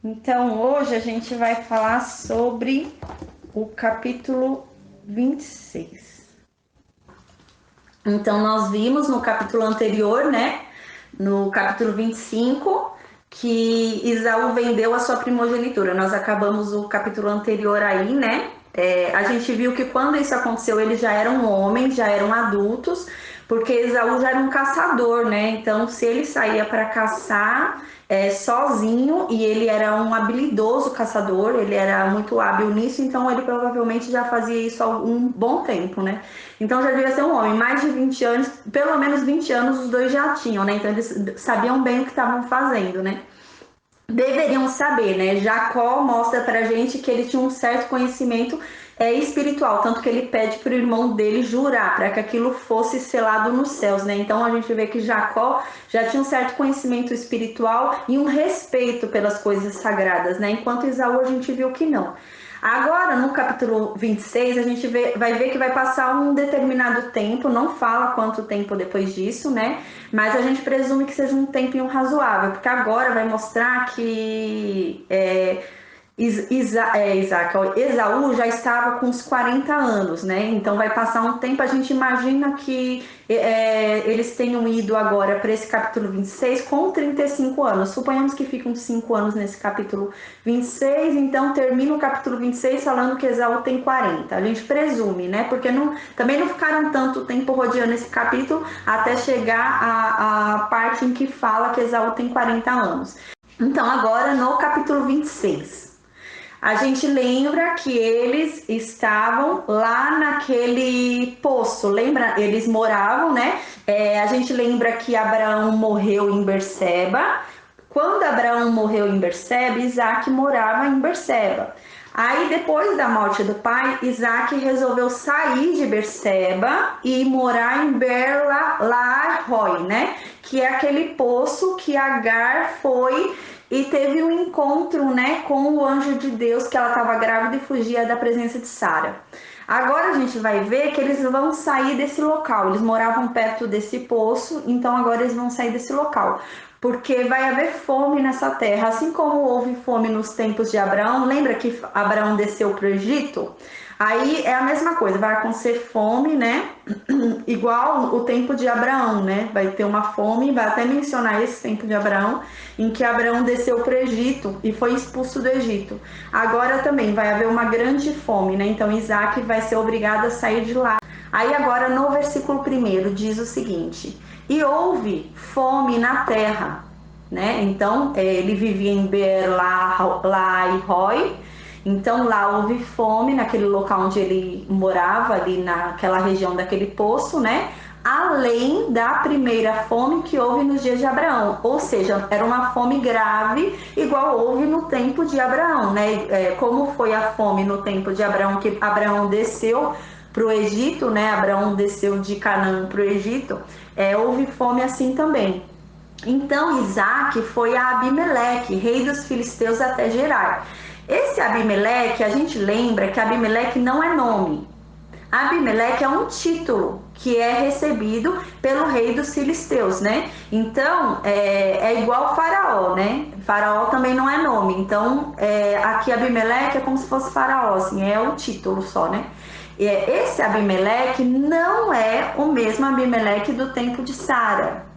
Então, hoje a gente vai falar sobre o capítulo 26. Então, nós vimos no capítulo anterior, né, no capítulo 25, que Esaú vendeu a sua primogenitura. Nós acabamos o capítulo anterior aí, né? A gente viu que quando isso aconteceu, eles já eram homens, já eram adultos, porque Esaú já era um caçador, né? Então, se ele saía para caçar sozinho, e ele era um habilidoso caçador, ele era muito hábil nisso, então ele provavelmente já fazia isso há um bom tempo, né? Então já devia ser um homem, mais de 20 anos, pelo menos 20 anos os dois já tinham, né? Então eles sabiam bem o que estavam fazendo, né? Deveriam saber, né? Jacó mostra pra gente que ele tinha um certo conhecimento espiritual, tanto que ele pede pro irmão dele jurar para que aquilo fosse selado nos céus, né? Então a gente vê que Jacó já tinha um certo conhecimento espiritual e um respeito pelas coisas sagradas, né? Enquanto Esaú a gente viu que não. Agora, no capítulo 26, a gente vai ver que vai passar um determinado tempo, não fala quanto tempo depois disso, né? Mas a gente presume que seja um tempinho razoável, porque agora vai mostrar que Esaú já estava com uns 40 anos, né? Então vai passar um tempo, a gente imagina que eles tenham ido agora para esse capítulo 26 com 35 anos. Suponhamos que ficam 5 anos nesse capítulo 26, então termina o capítulo 26 falando que Esaú tem 40. A gente presume, né? Porque também não ficaram tanto tempo rodeando esse capítulo até chegar a parte em que fala que Esaú tem 40 anos. Então, agora no capítulo 26. A gente lembra que eles estavam lá naquele poço, lembra? Eles moravam, né? A gente lembra que Abraão morreu em Berseba. Quando Abraão morreu em Berseba, Isaac morava em Berseba. Aí, depois da morte do pai, Isaac resolveu sair de Berseba e morar em Ber-lahai-roi, né? Que é aquele poço que Agar foi e teve um encontro, né, com o anjo de Deus, que ela estava grávida e fugia da presença de Sara. Agora a gente vai ver que eles vão sair desse local. Eles moravam perto desse poço, então agora eles vão sair desse local. Porque vai haver fome nessa terra, assim como houve fome nos tempos de Abraão. Lembra que Abraão desceu para o Egito? Aí é a mesma coisa, vai acontecer fome, né? Igual o tempo de Abraão, né? Vai ter uma fome, vai até mencionar esse tempo de Abraão, em que Abraão desceu para o Egito e foi expulso do Egito. Agora também vai haver uma grande fome, né? Então Isaac vai ser obrigado a sair de lá. Aí agora no versículo 1 diz o seguinte: e houve fome na terra, né? Então ele vivia em Ber-lahai-roi. Então lá houve fome naquele local onde ele morava, ali naquela região daquele poço, né? Além da primeira fome que houve nos dias de Abraão, ou seja, era uma fome grave, igual houve no tempo de Abraão, né? Como foi a fome no tempo de Abraão, que Abraão desceu para o Egito, né? Abraão desceu de Canaã para o Egito, houve fome assim também. Então Isaac foi a Abimeleque, rei dos filisteus, até Gerar. Esse Abimeleque, a gente lembra que Abimeleque não é nome. Abimeleque é um título que é recebido pelo rei dos filisteus, né? Então, é igual Faraó, né? Faraó também não é nome. Então, aqui Abimeleque é como se fosse Faraó, assim, é o título só, né? Esse Abimeleque não é o mesmo Abimeleque do tempo de Sara.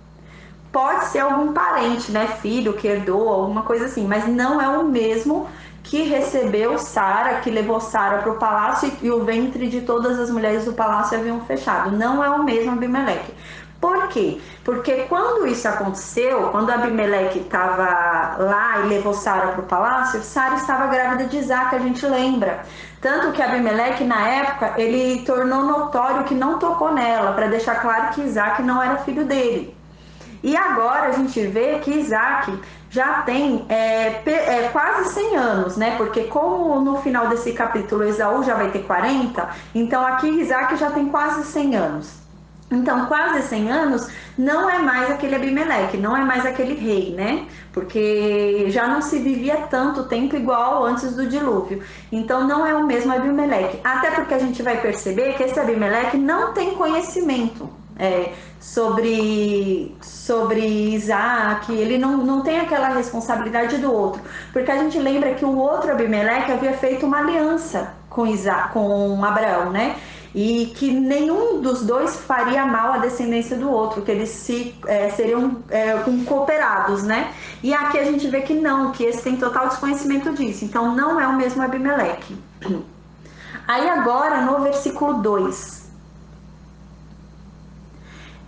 Pode ser algum parente, né? Filho que herdou, alguma coisa assim, mas não é o mesmo que recebeu Sara, que levou Sara para o palácio e o ventre de todas as mulheres do palácio haviam fechado. Não é o mesmo Abimeleque. Por quê? Porque quando isso aconteceu, quando Abimeleque estava lá e levou Sara para o palácio, Sara estava grávida de Isaac, a gente lembra. Tanto que Abimeleque, na época, ele tornou notório que não tocou nela, para deixar claro que Isaac não era filho dele. E agora a gente vê que Isaac já tem quase 100 anos, né? Porque como no final desse capítulo Esaú já vai ter 40, então aqui Isaac já tem quase 100 anos. Então, quase 100 anos não é mais aquele Abimeleque, não é mais aquele rei, né? Porque já não se vivia tanto tempo igual antes do dilúvio. Então, não é o mesmo Abimeleque. Até porque a gente vai perceber que esse Abimeleque não tem conhecimento. sobre Isaac, ele não tem aquela responsabilidade do outro, porque a gente lembra que o outro Abimeleque havia feito uma aliança com Abraão, né? E que nenhum dos dois faria mal à descendência do outro, que eles seriam cooperados, né? E aqui a gente vê que não, que esse tem total desconhecimento disso, então não é o mesmo Abimeleque. Aí agora no versículo 2: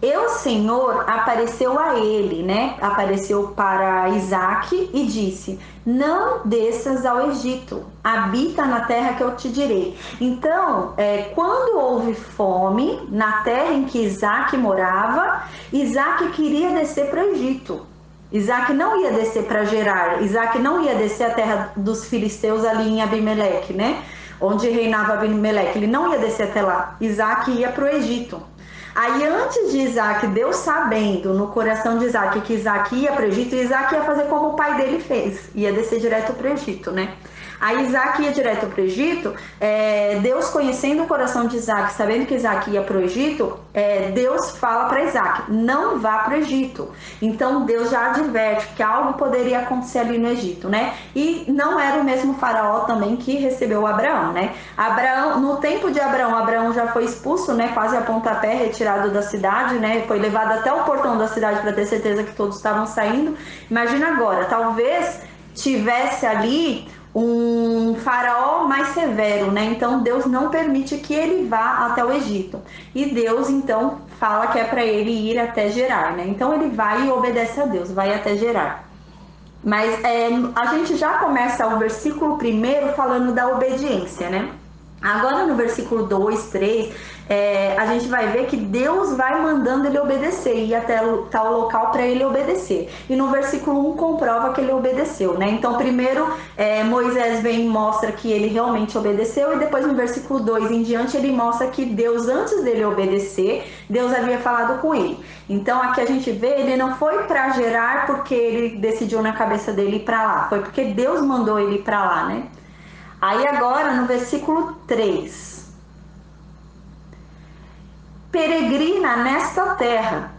o Senhor apareceu a ele, né? Apareceu para Isaac e disse: não desças ao Egito, habita na terra que eu te direi. Então, quando houve fome na terra em que Isaac morava, Isaac queria descer para o Egito. Isaac não ia descer para Gerar, Isaac não ia descer a terra dos filisteus ali em Abimeleque, né? Onde reinava Abimeleque, ele não ia descer até lá. Isaac ia para o Egito. Aí antes de Isaac, Deus sabendo no coração de Isaac que Isaac ia para o Egito, Isaac ia fazer como o pai dele fez, ia descer direto para o Egito, né? Aí Isaac ia direto para o Egito, Deus conhecendo o coração de Isaac, sabendo que Isaac ia para o Egito, Deus fala para Isaac: não vá para o Egito. Então Deus já adverte que algo poderia acontecer ali no Egito, né? E não era o mesmo faraó também que recebeu Abraão, né? Abraão, no tempo de Abraão, Abraão já foi expulso, né? Quase a pontapé, retirado da cidade, né? Foi levado até o portão da cidade para ter certeza que todos estavam saindo. Imagina agora, talvez tivesse ali um faraó mais severo, né? Então Deus não permite que ele vá até o Egito. E Deus então fala que é para ele ir até Gerar, né? Então ele vai e obedece a Deus, vai até Gerar. Mas a gente já começa o versículo 1 falando da obediência, né? Agora no versículo 2, 3, a gente vai ver que Deus vai mandando ele obedecer, ir até tal local para ele obedecer. E no versículo 1 comprova que ele obedeceu, né? Então primeiro Moisés vem e mostra que ele realmente obedeceu, e depois no versículo 2 em diante ele mostra que Deus, antes dele obedecer, Deus havia falado com ele. Então aqui a gente vê, ele não foi para Gerar porque ele decidiu na cabeça dele ir para lá, foi porque Deus mandou ele ir para lá, né? Aí agora no versículo 3: peregrina nesta terra,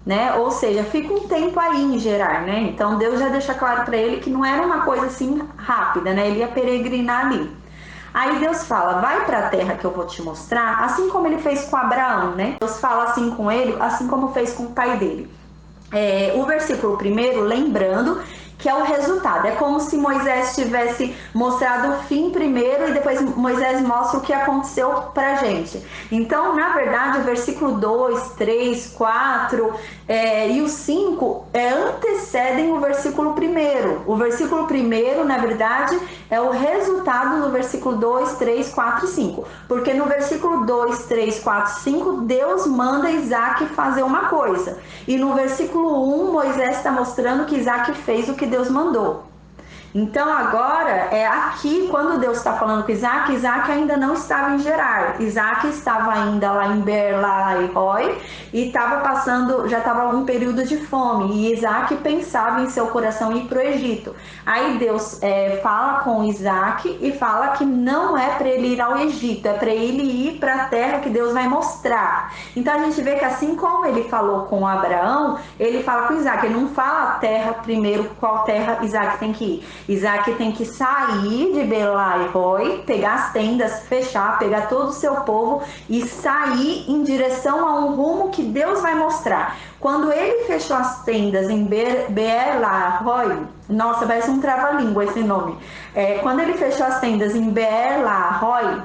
né? Ou seja, fica um tempo aí em Gerar, né? Então Deus já deixa claro para ele que não era uma coisa assim rápida, né? Ele ia peregrinar ali. Aí Deus fala: vai para a terra que eu vou te mostrar, assim como ele fez com Abraão, né? Deus fala assim com ele, assim como fez com o pai dele. O versículo 1, lembrando que é o resultado. É como se Moisés tivesse mostrado o fim primeiro e depois Moisés mostra o que aconteceu pra gente. Então, na verdade, o versículo 2, 3, 4 e o 5 antecedem o versículo 1. O versículo 1, na verdade, é o resultado do versículo 2, 3, 4 e 5. Porque no versículo 2, 3, 4 e 5, Deus manda Isaac fazer uma coisa. E no versículo 1, Moisés está mostrando que Isaac fez o que Deus mandou. Então agora, aqui, quando Deus está falando com Isaac, Isaac ainda não estava em Gerar. Isaac estava ainda lá em Beer-lahai-roi e estava passando, já estava um período de fome. E Isaac pensava em seu coração ir para o Egito. Aí Deus fala com Isaac e fala que não é para ele ir ao Egito, é para ele ir para a terra que Deus vai mostrar. Então a gente vê que assim como ele falou com Abraão, ele fala com Isaac. Ele não fala a terra primeiro, qual terra Isaac tem que ir. Isaac tem que sair de Beer-lahai-roi, pegar as tendas, fechar, pegar todo o seu povo e sair em direção a um rumo que Deus vai mostrar. Quando ele fechou as tendas em Beer-lahai-roi, nossa, parece um trava-língua esse nome. Quando ele fechou as tendas em Beer-lahai-roi,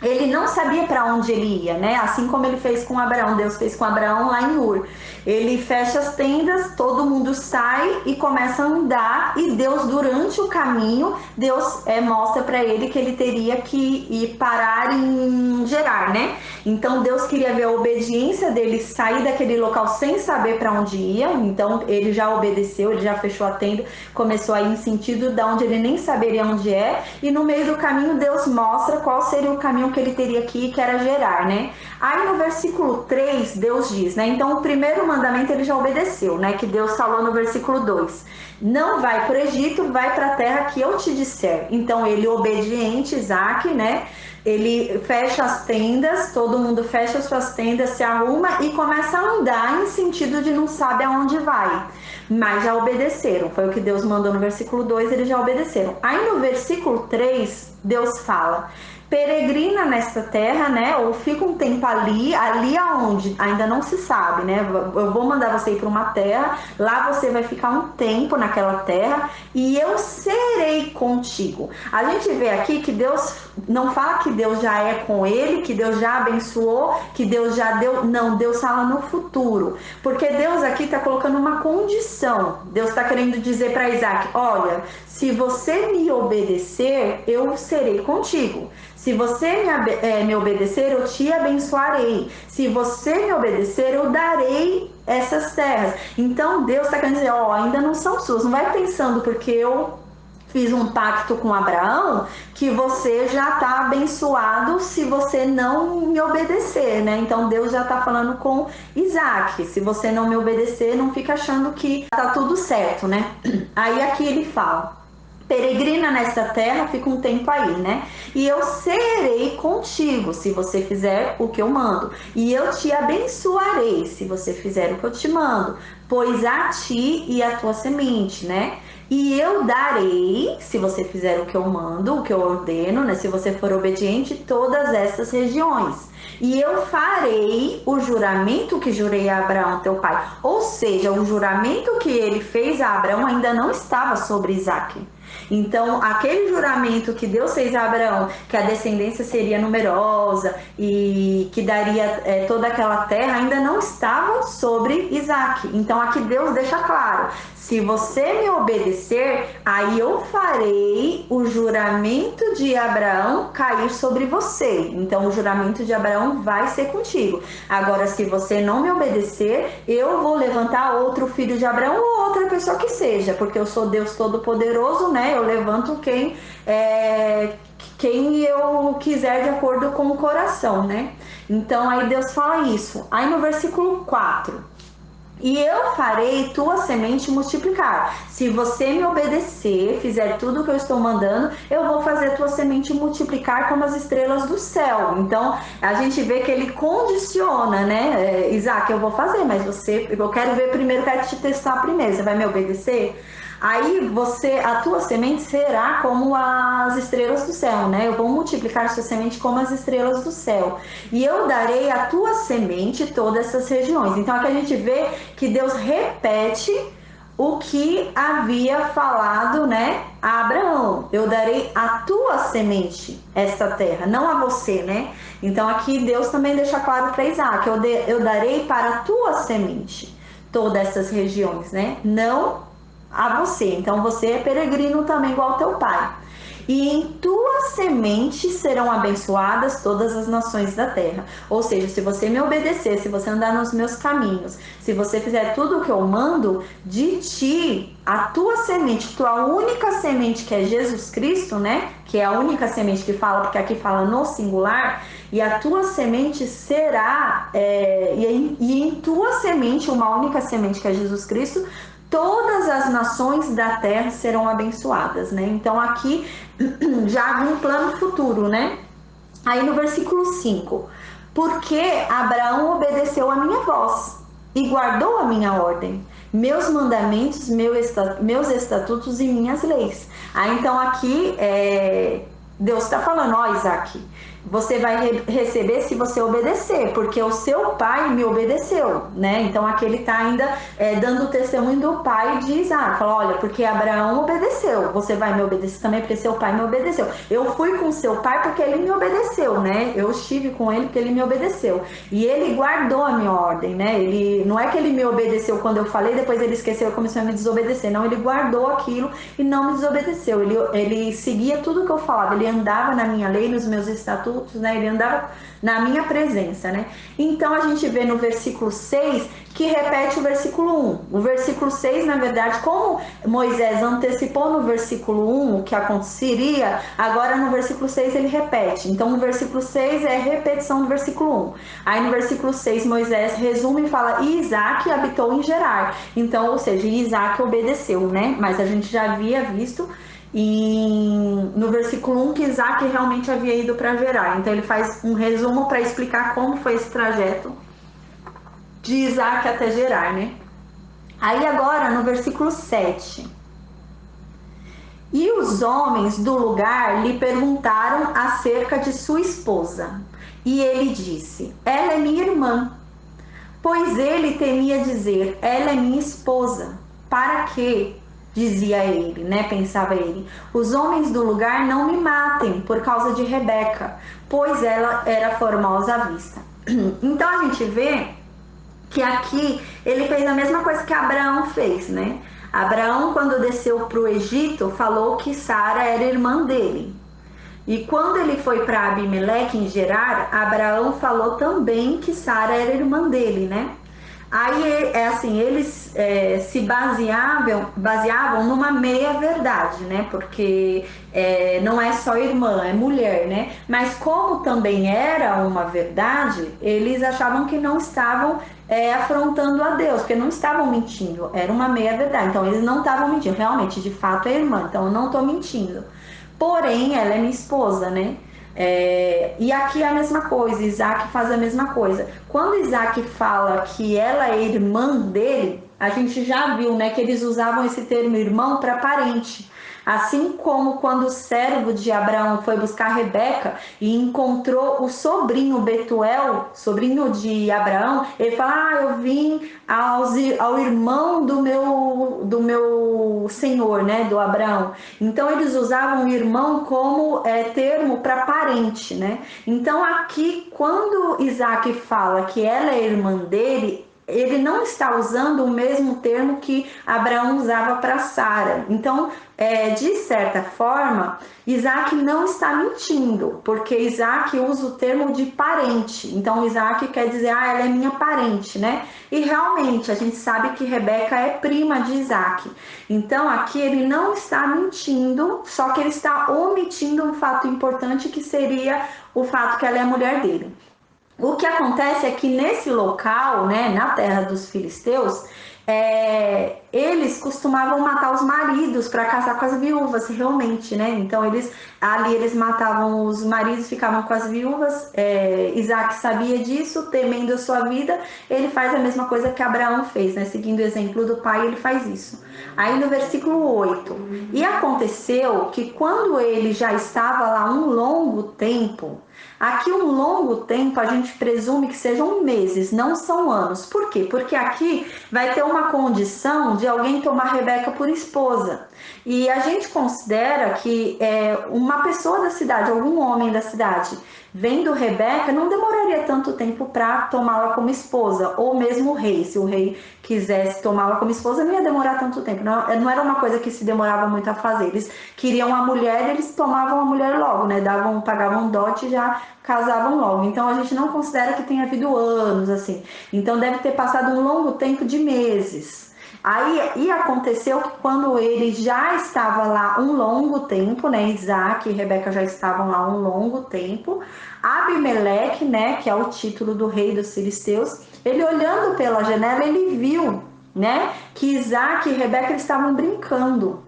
ele não sabia para onde ele ia, né? Assim como ele fez com Abraão, Deus fez com Abraão lá em Ur. Ele fecha as tendas, todo mundo sai e começa a andar, e Deus, durante o caminho, Deus mostra para ele que ele teria que ir parar em Gerar, né? Então Deus queria ver a obediência dele sair daquele local sem saber para onde ia. Então ele já obedeceu, ele já fechou a tenda, começou a ir em sentido de onde ele nem saberia onde é, e no meio do caminho Deus mostra qual seria o caminho que ele teria que ir, que era Gerar, né? Aí no versículo 3, Deus diz, né? Então o primeiro mandamento ele já obedeceu, né? Que Deus falou no versículo 2, não vai para o Egito, vai para a terra que eu te disser. Então ele, obediente, Isaac, né? Ele fecha as tendas, todo mundo fecha as suas tendas, se arruma e começa a andar em sentido de não sabe aonde vai. Mas já obedeceram, foi o que Deus mandou no versículo 2, eles já obedeceram. Aí no versículo 3, Deus fala: peregrina nesta terra, né? Ou fica um tempo ali aonde ainda não se sabe, né? Eu vou mandar você ir para uma terra, lá você vai ficar um tempo naquela terra e eu serei contigo. A gente vê aqui que Deus não fala que Deus já é com ele, que Deus já abençoou, que Deus já deu. Não, Deus fala no futuro, porque Deus aqui está colocando uma condição. Deus está querendo dizer para Isaac: olha, se você me obedecer, eu serei contigo. Se você me obedecer, eu te abençoarei. Se você me obedecer, eu darei essas terras. Então Deus está querendo dizer: ó, ainda não são suas. Não vai pensando porque eu fiz um pacto com Abraão que você já está abençoado se você não me obedecer, né? Então Deus já está falando com Isaac: se você não me obedecer, não fica achando que tá tudo certo, né? Aí aqui ele fala: peregrina nesta terra, fica um tempo aí, né? E eu serei contigo se você fizer o que eu mando. E eu te abençoarei se você fizer o que eu te mando, pois a ti e a tua semente, né? E eu darei, se você fizer o que eu mando, o que eu ordeno, né? Se você for obediente, todas essas regiões. E eu farei o juramento que jurei a Abraão, teu pai. Ou seja, o juramento que ele fez a Abraão ainda não estava sobre Isaac. Então, aquele juramento que Deus fez a Abraão, que a descendência seria numerosa e que daria toda aquela terra, ainda não estava sobre Isaac. Então, aqui Deus deixa claro: se você me obedecer, aí eu farei o juramento de Abraão cair sobre você. Então, o juramento de Abraão vai ser contigo. Agora, se você não me obedecer, eu vou levantar outro filho de Abraão ou outra pessoa que seja, porque eu sou Deus Todo-Poderoso, né? Eu levanto quem eu quiser de acordo com o coração, né? Então, aí Deus fala isso. Aí no versículo 4: e eu farei tua semente multiplicar. Se você me obedecer, fizer tudo o que eu estou mandando, eu vou fazer tua semente multiplicar como as estrelas do céu. Então, a gente vê que ele condiciona, né? Isaac, eu vou fazer, mas eu quero ver primeiro, quero te testar primeiro. Você vai me obedecer? Aí a tua semente será como as estrelas do céu, né? Eu vou multiplicar sua semente como as estrelas do céu. E eu darei à tua semente todas essas regiões. Então aqui a gente vê que Deus repete o que havia falado, né, a Abraão: eu darei à tua semente esta terra, não a você, né? Então aqui Deus também deixa claro para Isaac: eu darei para a tua semente todas essas regiões, né? Não a você. Então você é peregrino também, igual teu pai. E em tua semente serão abençoadas todas as nações da terra. Ou seja, se você me obedecer, se você andar nos meus caminhos, se você fizer tudo o que eu mando, de ti, a tua semente, tua única semente, que é Jesus Cristo, né? Que é a única semente que fala, porque aqui fala no singular. E a tua semente será, e em tua semente, uma única semente, que é Jesus Cristo, todas as nações da terra serão abençoadas, né? Então aqui já havia um plano futuro, né? Aí no versículo 5: porque Abraão obedeceu a minha voz e guardou a minha ordem, meus mandamentos, meus estatutos e minhas leis. Aí então aqui Deus está falando: ó, Isaac, você vai receber se você obedecer, porque o seu pai me obedeceu, né? Então aqui ele está ainda dando o testemunho do pai de Isaac. Fala: olha, porque Abraão obedeceu, você vai me obedecer também porque seu pai me obedeceu. Eu fui com seu pai porque ele me obedeceu, né? Eu estive com ele porque ele me obedeceu. E ele guardou a minha ordem, né? Não é que ele me obedeceu quando eu falei, depois ele esqueceu e começou a me desobedecer. Não, ele guardou aquilo e não me desobedeceu. Ele seguia tudo que eu falava, ele andava na minha lei, nos meus estatutos, né? Ele andava na minha presença, né? Então a gente vê no versículo 6 que repete o versículo 1. O versículo 6, na verdade, como Moisés antecipou no versículo 1 o que aconteceria, agora no versículo 6 ele repete. Então, o versículo 6 é repetição do versículo 1. Aí no versículo 6, Moisés resume e fala: e Isaac habitou em Gerar. Então, ou seja, Isaac obedeceu, né? Mas a gente já havia visto no versículo 1 que Isaac realmente havia ido para Gerar. Então ele faz um resumo para explicar como foi esse trajeto de Isaac até Gerar, né? Aí agora no versículo 7. E os homens do lugar lhe perguntaram acerca de sua esposa. E ele disse: ela é minha irmã. Pois ele temia dizer: ela é minha esposa. Para quê? Dizia ele, né? Pensava ele: os homens do lugar não me matem por causa de Rebeca, pois ela era formosa à vista. Então a gente vê que aqui ele fez a mesma coisa que Abraão fez, né? Abraão, quando desceu para o Egito, falou que Sara era irmã dele. E quando ele foi para Abimeleque em Gerar, Abraão falou também que Sara era irmã dele, né? Aí é assim, eles se baseavam numa meia verdade, né? Porque não é só irmã, é mulher, né? Mas como também era uma verdade, eles achavam que não estavam afrontando a Deus, porque não estavam mentindo, era uma meia verdade. Então eles não estavam mentindo, realmente, de fato é irmã, então eu não estou mentindo. Porém, ela é minha esposa, né? E aqui é a mesma coisa, Isaac faz a mesma coisa. Quando Isaac fala que ela é irmã dele, a gente já viu, né, que eles usavam esse termo irmão para parente. Assim como quando o servo de Abraão foi buscar Rebeca e encontrou o sobrinho Betuel, sobrinho de Abraão, ele fala: eu vim ao irmão do meu senhor, né, do Abraão. Então eles usavam o irmão como termo para parente, né? Então aqui, quando Isaac fala que ela é irmã dele, ele não está usando o mesmo termo que Abraão usava para Sara. Então, de certa forma, Isaac não está mentindo, porque Isaac usa o termo de parente. Então, Isaac quer dizer: ela é minha parente, né? E realmente, a gente sabe que Rebeca é prima de Isaac. Então, aqui ele não está mentindo, só que ele está omitindo um fato importante, que seria o fato que ela é a mulher dele. O que acontece é que nesse local, né, na terra dos filisteus, eles costumavam matar os maridos para casar com as viúvas, realmente, né? Então eles matavam os maridos, ficavam com as viúvas. Isaac sabia disso, temendo a sua vida, ele faz a mesma coisa que Abraão fez, né? Seguindo o exemplo do pai, ele faz isso. Aí no versículo 8: e aconteceu que quando ele já estava lá um longo tempo. Aqui um longo tempo a gente presume que sejam meses, não são anos. Por quê? Porque aqui vai ter uma condição de alguém tomar Rebeca por esposa. E a gente considera que uma pessoa da cidade, algum homem da cidade, vendo Rebeca, não demoraria tanto tempo para tomá-la como esposa, ou mesmo o rei, se o rei quisesse tomá-la como esposa, não ia demorar tanto tempo, não era uma coisa que se demorava muito a fazer. Eles queriam a mulher, eles tomavam a mulher logo, né? Pagavam dote e já casavam logo. Então a gente não considera que tenha havido anos assim. Então deve ter passado um longo tempo de meses. Aí aconteceu que quando ele já estava lá um longo tempo, né, Isaac e Rebeca já estavam lá um longo tempo, Abimeleque, né, que é o título do rei dos filisteus, ele olhando pela janela, ele viu, né, que Isaac e Rebeca estavam brincando.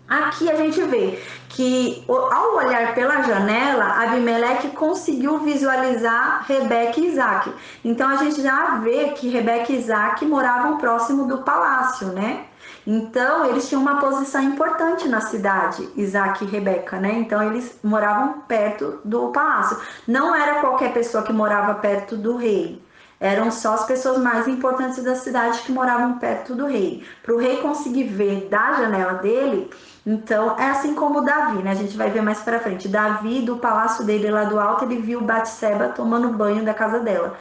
Aqui a gente vê que ao olhar pela janela, Abimeleque conseguiu visualizar Rebeca e Isaac. Então a gente já vê que Rebeca e Isaac moravam próximo do palácio, né? Então eles tinham uma posição importante na cidade, Isaac e Rebeca, né? Então eles moravam perto do palácio. Não era qualquer pessoa que morava perto do rei. Eram só as pessoas mais importantes da cidade que moravam perto do rei. Para o rei conseguir ver da janela dele, então é assim como Davi, né? A gente vai ver mais para frente. Davi, do palácio dele lá do alto, ele viu Batseba tomando banho da casa dela.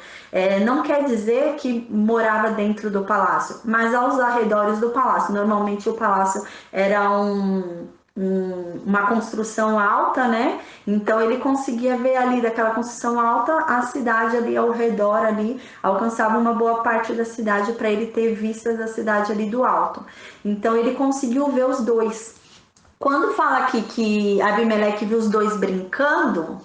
Não quer dizer que morava dentro do palácio, mas aos arredores do palácio. Normalmente o palácio era uma construção alta, né? Então ele conseguia ver ali daquela construção alta a cidade ali ao redor ali, alcançava uma boa parte da cidade para ele ter vistas da cidade ali do alto. Então ele conseguiu ver os dois. Quando fala aqui que Abimeleque viu os dois brincando,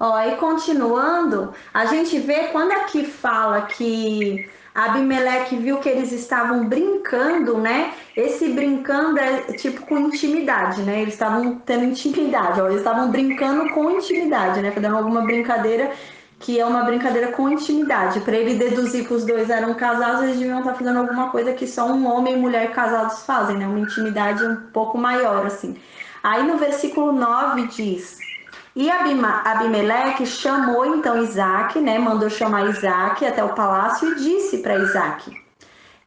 ó, e continuando, a gente vê quando aqui fala que Abimeleque viu que eles estavam brincando, né? Esse brincando é tipo com intimidade, né? Eles estavam tendo intimidade, ó, eles estavam brincando com intimidade, né? Fazendo alguma brincadeira que é uma brincadeira com intimidade. Para ele deduzir que os dois eram casados, eles deviam estar fazendo alguma coisa que só um homem e mulher casados fazem, né? Uma intimidade um pouco maior, assim. Aí no versículo 9 diz: e Abimeleque chamou então Isaac, né? Mandou chamar Isaac até o palácio e disse para Isaac: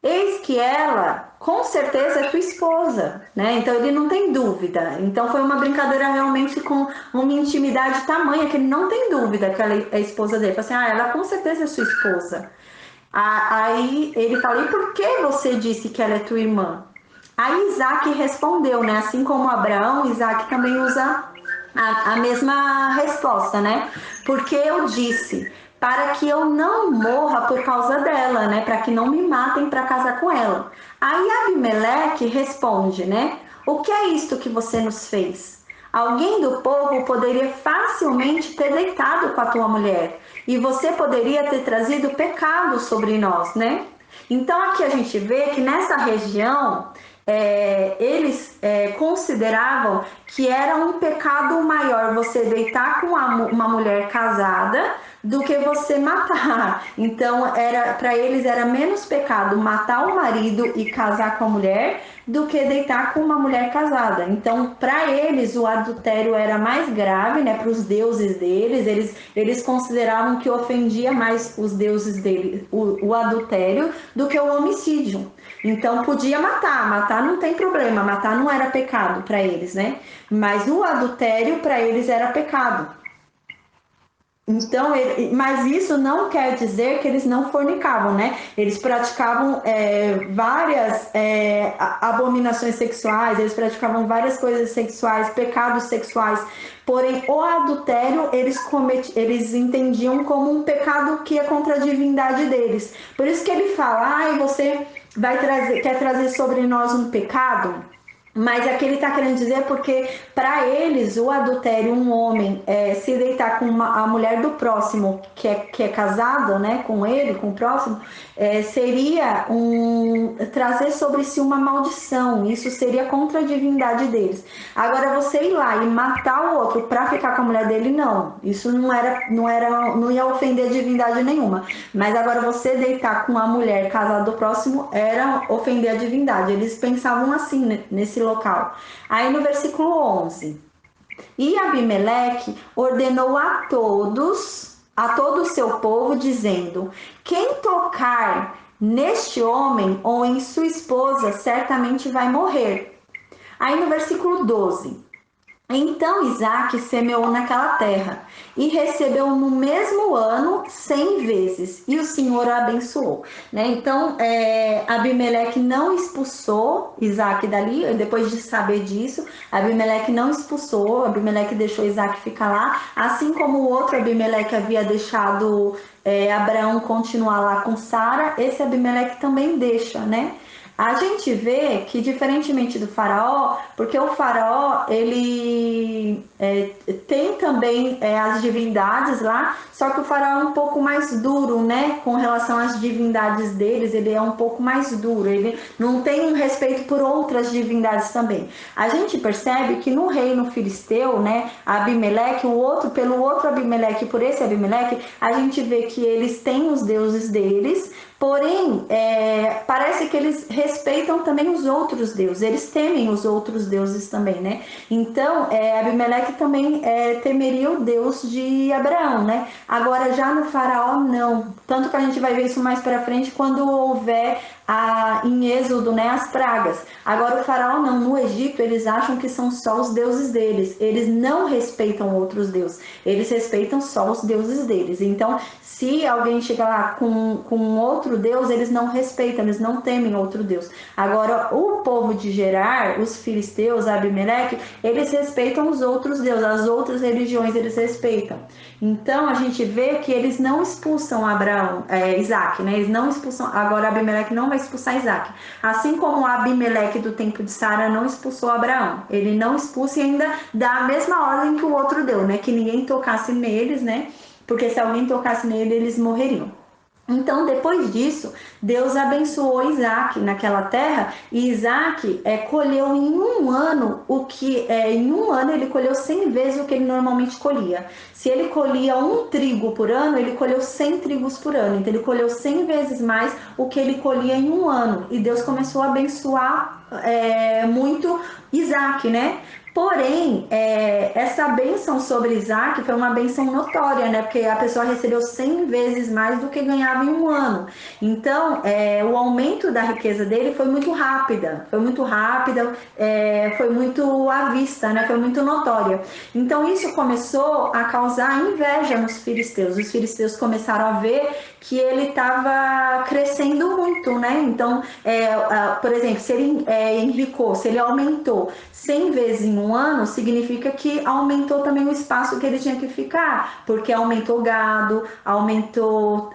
eis que ela, com certeza, é tua esposa, né? Então ele não tem dúvida. Então foi uma brincadeira realmente com uma intimidade tamanha que ele não tem dúvida que ela é a esposa dele. Ele falou assim: ela com certeza é sua esposa. Aí ele fala: e por que você disse que ela é tua irmã? Aí Isaac respondeu, né? Assim como Abraão, Isaac também usa a mesma resposta, né? Porque eu disse, para que eu não morra por causa dela, né? Para que não me matem para casar com ela. Aí Abimeleque responde, né? O que é isto que você nos fez? Alguém do povo poderia facilmente ter deitado com a tua mulher e você poderia ter trazido pecado sobre nós, né? Então aqui a gente vê que nessa região eles consideravam que era um pecado maior você deitar com uma mulher casada do que você matar. Então para eles era menos pecado matar o marido e casar com a mulher do que deitar com uma mulher casada. Então para eles o adultério era mais grave, né? Para os deuses deles, eles consideravam que ofendia mais os deuses deles o adultério do que o homicídio. Então podia matar não tem problema, matar não era pecado para eles, né? Mas o adultério para eles era pecado. Então, mas isso não quer dizer que eles não fornicavam, né? Eles praticavam várias abominações sexuais, eles praticavam várias coisas sexuais, pecados sexuais. Porém, o adultério eles entendiam como um pecado que é contra a divindade deles. Por isso que ele fala: você quer trazer sobre nós um pecado? Mas aqui ele está querendo dizer porque para eles o adultério, um homem se deitar com a mulher do próximo que é casado, né, com ele, com o próximo, seria trazer sobre si uma maldição. Isso seria contra a divindade deles. Agora você ir lá e matar o outro para ficar com a mulher dele, não. Isso não ia ofender a divindade nenhuma. Mas agora você deitar com a mulher casada do próximo era ofender a divindade. Eles pensavam assim nesse local. Aí no versículo 11: e Abimeleque ordenou a todo o seu povo, dizendo: quem tocar neste homem ou em sua esposa certamente vai morrer. Aí no versículo 12: então Isaac semeou naquela terra e recebeu no mesmo ano 100 vezes, e o Senhor o abençoou, né? Então Abimeleque não expulsou Isaac dali. Depois de saber disso, Abimeleque não expulsou, Abimeleque deixou Isaac ficar lá, assim como o outro Abimeleque havia deixado Abraão continuar lá com Sara. Esse Abimeleque também deixa, né? A gente vê que, diferentemente do faraó, porque o faraó ele tem também as divindades lá, só que o faraó é um pouco mais duro, né? Com relação às divindades deles, ele é um pouco mais duro, ele não tem um respeito por outras divindades também. A gente percebe que no reino filisteu, né, Abimeleque, pelo outro Abimeleque, por esse Abimeleque, a gente vê que eles têm os deuses deles. Porém, parece que eles respeitam também os outros deuses, eles temem os outros deuses também, né? Então, Abimeleque também temeria o Deus de Abraão, né? Agora, já no faraó, não. Tanto que a gente vai ver isso mais para frente quando houver em Êxodo, né, as pragas. Agora o faraó não, no Egito eles acham que são só os deuses deles, eles não respeitam outros deuses, eles respeitam só os deuses deles. Então, se alguém chega lá com outro deus, eles não respeitam, eles não temem outro deus. Agora, o povo de Gerar, os filisteus, Abimeleque, eles respeitam os outros deuses, as outras religiões eles respeitam. Então, a gente vê que eles não expulsam Isaac, né? Eles não expulsam, agora Abimeleque não vai expulsar Isaac. Assim como Abimeleque do tempo de Sara não expulsou Abraão. Ele não expulsa e ainda dá a mesma ordem que o outro deu, né? Que ninguém tocasse neles, né? Porque se alguém tocasse nele, eles morreriam. Então, depois disso, Deus abençoou Isaac naquela terra e Isaac colheu em um ano em um ano ele colheu 100 vezes o que ele normalmente colhia. Se ele colhia um trigo por ano, ele colheu 100 trigos por ano. Então, ele colheu 100 vezes mais o que ele colhia em um ano. E Deus começou a abençoar muito Isaac, né? Porém, essa bênção sobre Isaac foi uma bênção notória, né? Porque a pessoa recebeu 100 vezes mais do que ganhava em um ano. Então, o aumento da riqueza dele foi muito rápida, foi muito à vista, né? Foi muito notória. Então, isso começou a causar inveja nos filisteus. Os filisteus começaram a ver que ele estava crescendo muito, né? Então, por exemplo, se ele enricou, se ele aumentou 100 vezes em um ano, significa que aumentou também o espaço que ele tinha que ficar, porque aumentou gado, aumentou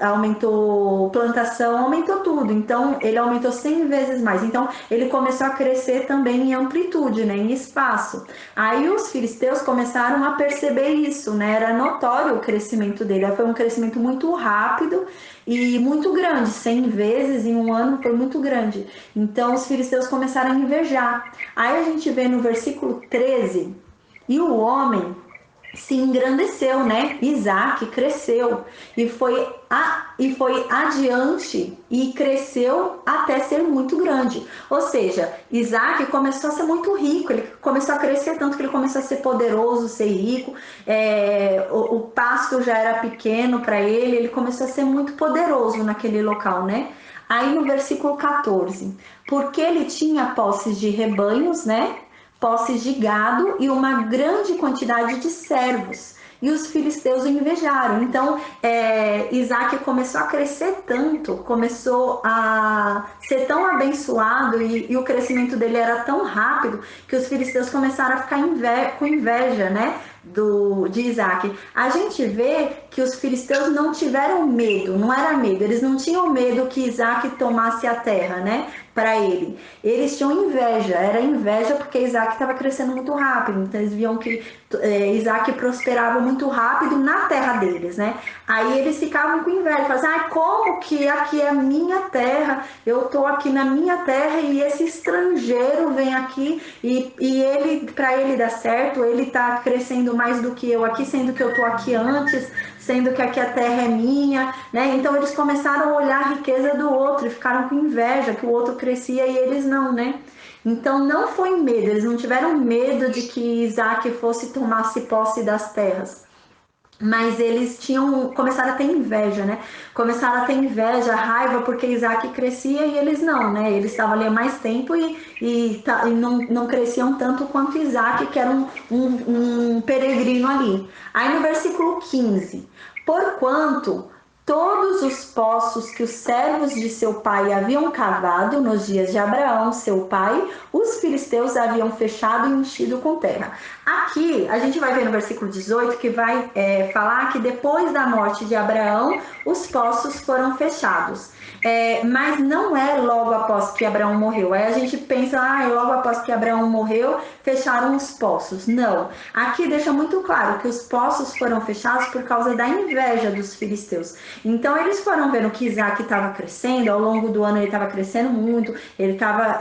plantação, aumentou tudo. Então, ele aumentou 100 vezes mais. Então, ele começou a crescer também em amplitude, né, em espaço. Aí os filisteus começaram a perceber isso, né? Era notório o crescimento dele. Foi um crescimento muito rápido e muito grande, 100 vezes em um ano foi muito grande. Então os filisteus começaram a invejar. Aí a gente vê no versículo 13, e o homem se engrandeceu, né? Isaac cresceu e foi adiante e cresceu até ser muito grande. Ou seja, Isaac começou a ser muito rico, ele começou a crescer tanto que ele começou a ser poderoso, ser rico, o pasto já era pequeno para ele, ele começou a ser muito poderoso naquele local, né? Aí no versículo 14, porque ele tinha posses de rebanhos, né? Posses de gado e uma grande quantidade de servos. E os filisteus o invejaram. Então, Isaac começou a crescer tanto, começou a ser tão abençoado e o crescimento dele era tão rápido que os filisteus começaram a ficar com inveja, né? De Isaac. A gente vê que os filisteus não tiveram medo, não era medo, eles não tinham medo que Isaac tomasse a terra, né? Para ele. Eles tinham inveja, era inveja porque Isaac estava crescendo muito rápido, então eles viam que Isaac prosperava muito rápido na terra deles, né? Aí eles ficavam com inveja, falavam assim, como que aqui é a minha terra, eu tô aqui na minha terra e esse estrangeiro vem aqui e ele, para ele dar certo, ele tá crescendo mais do que eu aqui, sendo que eu tô aqui antes, sendo que aqui a terra é minha, né? Então eles começaram a olhar a riqueza do outro e ficaram com inveja que o outro crescia e eles não, né? Então não foi medo, eles não tiveram medo de que Isaac tomasse posse das terras. Mas eles começaram a ter inveja, né? Começaram a ter inveja, raiva, porque Isaac crescia e eles não, né? Eles estavam ali há mais tempo e não cresciam tanto quanto Isaac, que era um peregrino ali. Aí no versículo 15, porquanto todos os poços que os servos de seu pai haviam cavado nos dias de Abraão, seu pai, os filisteus haviam fechado e enchido com terra. Aqui, a gente vai ver no versículo 18 que vai falar que depois da morte de Abraão, os poços foram fechados. Mas não é logo após que Abraão morreu. Aí a gente pensa, logo após que Abraão morreu, fecharam os poços. Não. Aqui deixa muito claro que os poços foram fechados por causa da inveja dos filisteus. Então eles foram vendo que Isaac estava crescendo, ao longo do ano ele estava crescendo muito, ele estava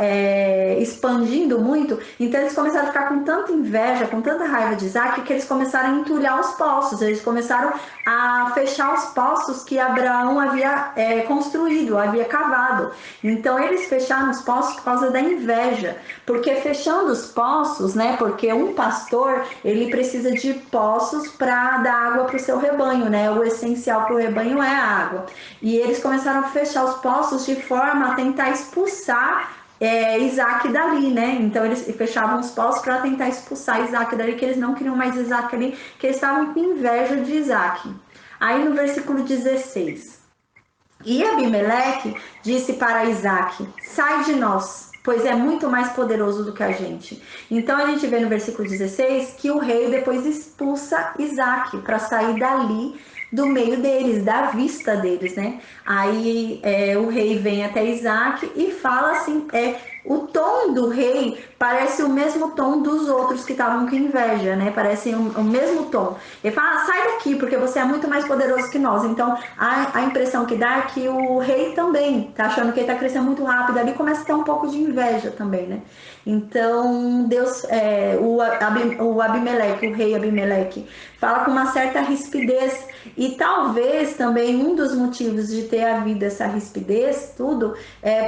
expandindo muito, então eles começaram a ficar com tanta inveja, com tanta raiva de Isaac, que eles começaram a entulhar os poços, eles começaram a fechar os poços que Abraão havia construído, havia cavado. Então eles fecharam os poços por causa da inveja, porque fechando os poços, né, porque um pastor, ele precisa de poços para dar água para o seu rebanho, né, o essencial para o rebanho não é água. E eles começaram a fechar os poços de forma a tentar expulsar Isaac dali, né? Então eles fechavam os poços para tentar expulsar Isaac dali, que eles não queriam mais Isaac ali, que eles estavam com inveja de Isaac. Aí no versículo 16: e Abimeleque disse para Isaac: sai de nós, pois é muito mais poderoso do que a gente. Então a gente vê no versículo 16 que o rei depois expulsa Isaac para sair dali, do meio deles, da vista deles, né? Aí o rei vem até Isaac e fala assim, o tom do rei parece o mesmo tom dos outros que estavam com inveja, né? Parece o mesmo tom. Ele fala, sai daqui, porque você é muito mais poderoso que nós. Então, a impressão que dá é que o rei também tá achando que ele tá crescendo muito rápido. Ali começa a ter um pouco de inveja também, né? Então, Deus, o Abimeleque, o rei Abimeleque, fala com uma certa rispidez. E talvez também um dos motivos de ter havido essa rispidez, tudo,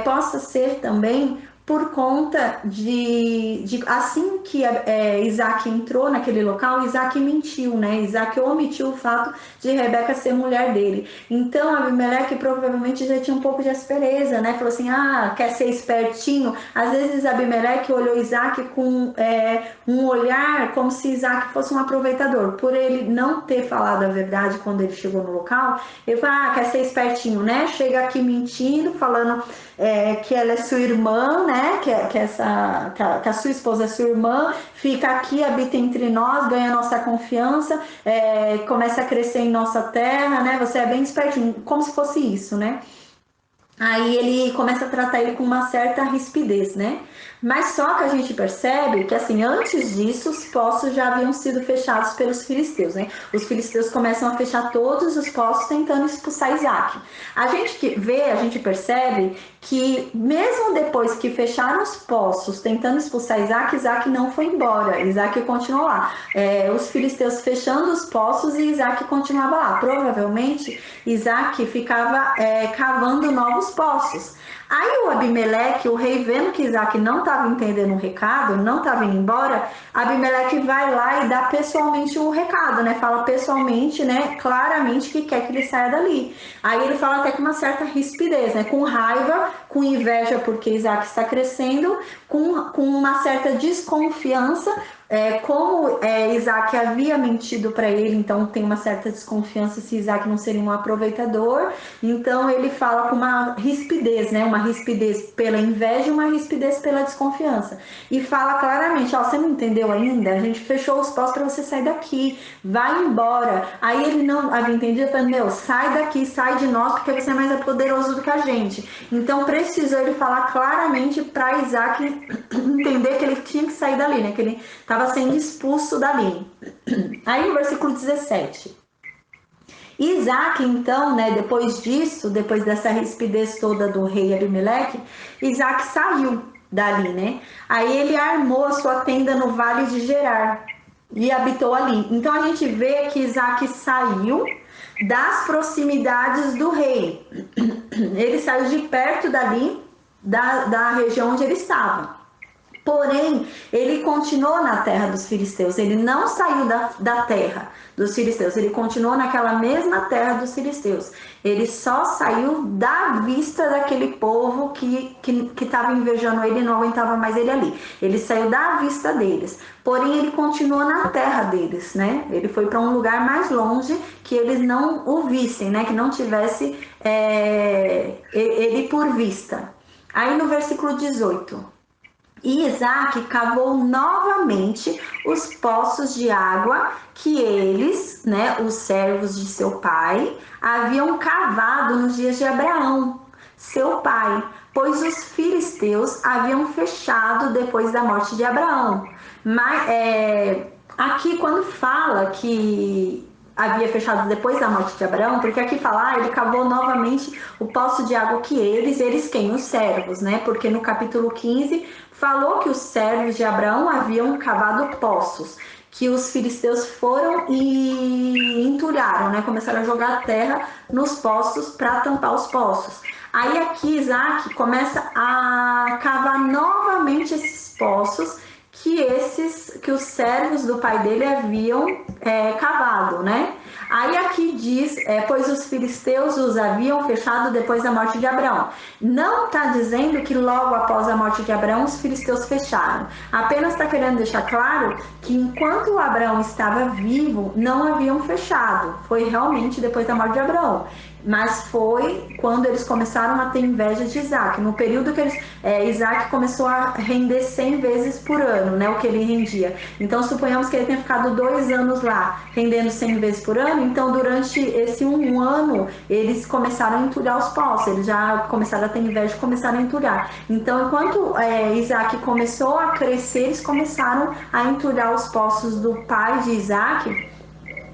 possa ser também por conta de assim que Isaac entrou naquele local, Isaac mentiu, né? Isaac omitiu o fato de Rebeca ser mulher dele. Então, Abimeleque provavelmente já tinha um pouco de aspereza, né? Falou assim, quer ser espertinho? Às vezes Abimeleque olhou Isaac com um olhar como se Isaac fosse um aproveitador. Por ele não ter falado a verdade quando ele chegou no local, ele falou, quer ser espertinho, né? Chega aqui mentindo, falando que ela é sua irmã, né? Que a sua esposa é sua irmã, fica aqui, habita entre nós, ganha nossa confiança, começa a crescer em nossa terra, né? Você é bem espertinho, como se fosse isso, né? Aí ele começa a tratar ele com uma certa rispidez, né? Mas só que a gente percebe que, assim, antes disso, os poços já haviam sido fechados pelos filisteus, né? Os filisteus começam a fechar todos os poços tentando expulsar Isaac. A gente percebe que mesmo depois que fecharam os poços tentando expulsar Isaac, Isaac não foi embora, Isaac continuou lá. Os filisteus fechando os poços e Isaac continuava lá. Provavelmente, Isaac ficava cavando novos poços. Aí o Abimeleque, o rei, vendo que Isaac não estava entendendo o recado, não estava indo embora, Abimeleque vai lá e dá pessoalmente o recado, né? Fala pessoalmente, né? Claramente que quer que ele saia dali. Aí ele fala até com uma certa rispidez, né? Com raiva, com inveja porque Isaac está crescendo, com uma certa desconfiança, como Isaac havia mentido para ele, então tem uma certa desconfiança se Isaac não seria um aproveitador. Então ele fala com uma rispidez, né? Uma rispidez pela inveja e uma rispidez pela desconfiança. E fala claramente, você não entendeu ainda? A gente fechou os poços para você sair daqui, vai embora. Aí ele não havia entendido, falando, sai daqui, sai de nós, porque você é mais poderoso do que a gente. Então precisou ele falar claramente para Isaac entender que ele tinha que sair dali, né? Que ele estava sendo expulso dali. Aí no versículo 17. Isaac, então, né, depois disso, depois dessa rispidez toda do rei Abimeleque, Isaac saiu dali, né? Aí ele armou a sua tenda no vale de Gerar e habitou ali. Então a gente vê que Isaac saiu das proximidades do rei. Ele saiu de perto dali, da região onde ele estava. Porém, ele continuou na terra dos filisteus, ele não saiu da terra dos filisteus, ele continuou naquela mesma terra dos filisteus. Ele só saiu da vista daquele povo que estava invejando ele e não aguentava mais ele ali. Ele saiu da vista deles, porém ele continuou na terra deles, né? Ele foi para um lugar mais longe que eles não o vissem, né? Que não tivesse ele por vista. Aí no versículo 18... E Isaac cavou novamente os poços de água que eles, né, os servos de seu pai, haviam cavado nos dias de Abraão, seu pai, pois os filisteus haviam fechado depois da morte de Abraão. Mas aqui quando fala que havia fechado depois da morte de Abraão, porque aqui fala, ele cavou novamente o poço de água que eles quem? Os servos, né? Porque no capítulo 15 falou que os servos de Abraão haviam cavado poços, que os filisteus foram e entulharam, né? Começaram a jogar terra nos poços para tampar os poços. Aí aqui Isaac começa a cavar novamente esses poços que os servos do pai dele haviam cavado, né? Aí aqui diz, pois os filisteus os haviam fechado depois da morte de Abraão. Não está dizendo que logo após a morte de Abraão os filisteus fecharam. Apenas está querendo deixar claro que enquanto Abraão estava vivo, não haviam fechado. Foi realmente depois da morte de Abraão. Mas foi quando eles começaram a ter inveja de Isaac. No período que Isaac começou a render 100 vezes por ano, né, o que ele rendia. Então, suponhamos que ele tenha ficado 2 anos lá, rendendo 100 vezes por ano. Então, durante esse um ano, eles começaram a entulhar os poços. Eles já começaram a ter inveja e começaram a entulhar. Então, enquanto Isaac começou a crescer, eles começaram a entulhar os poços do pai de Isaac,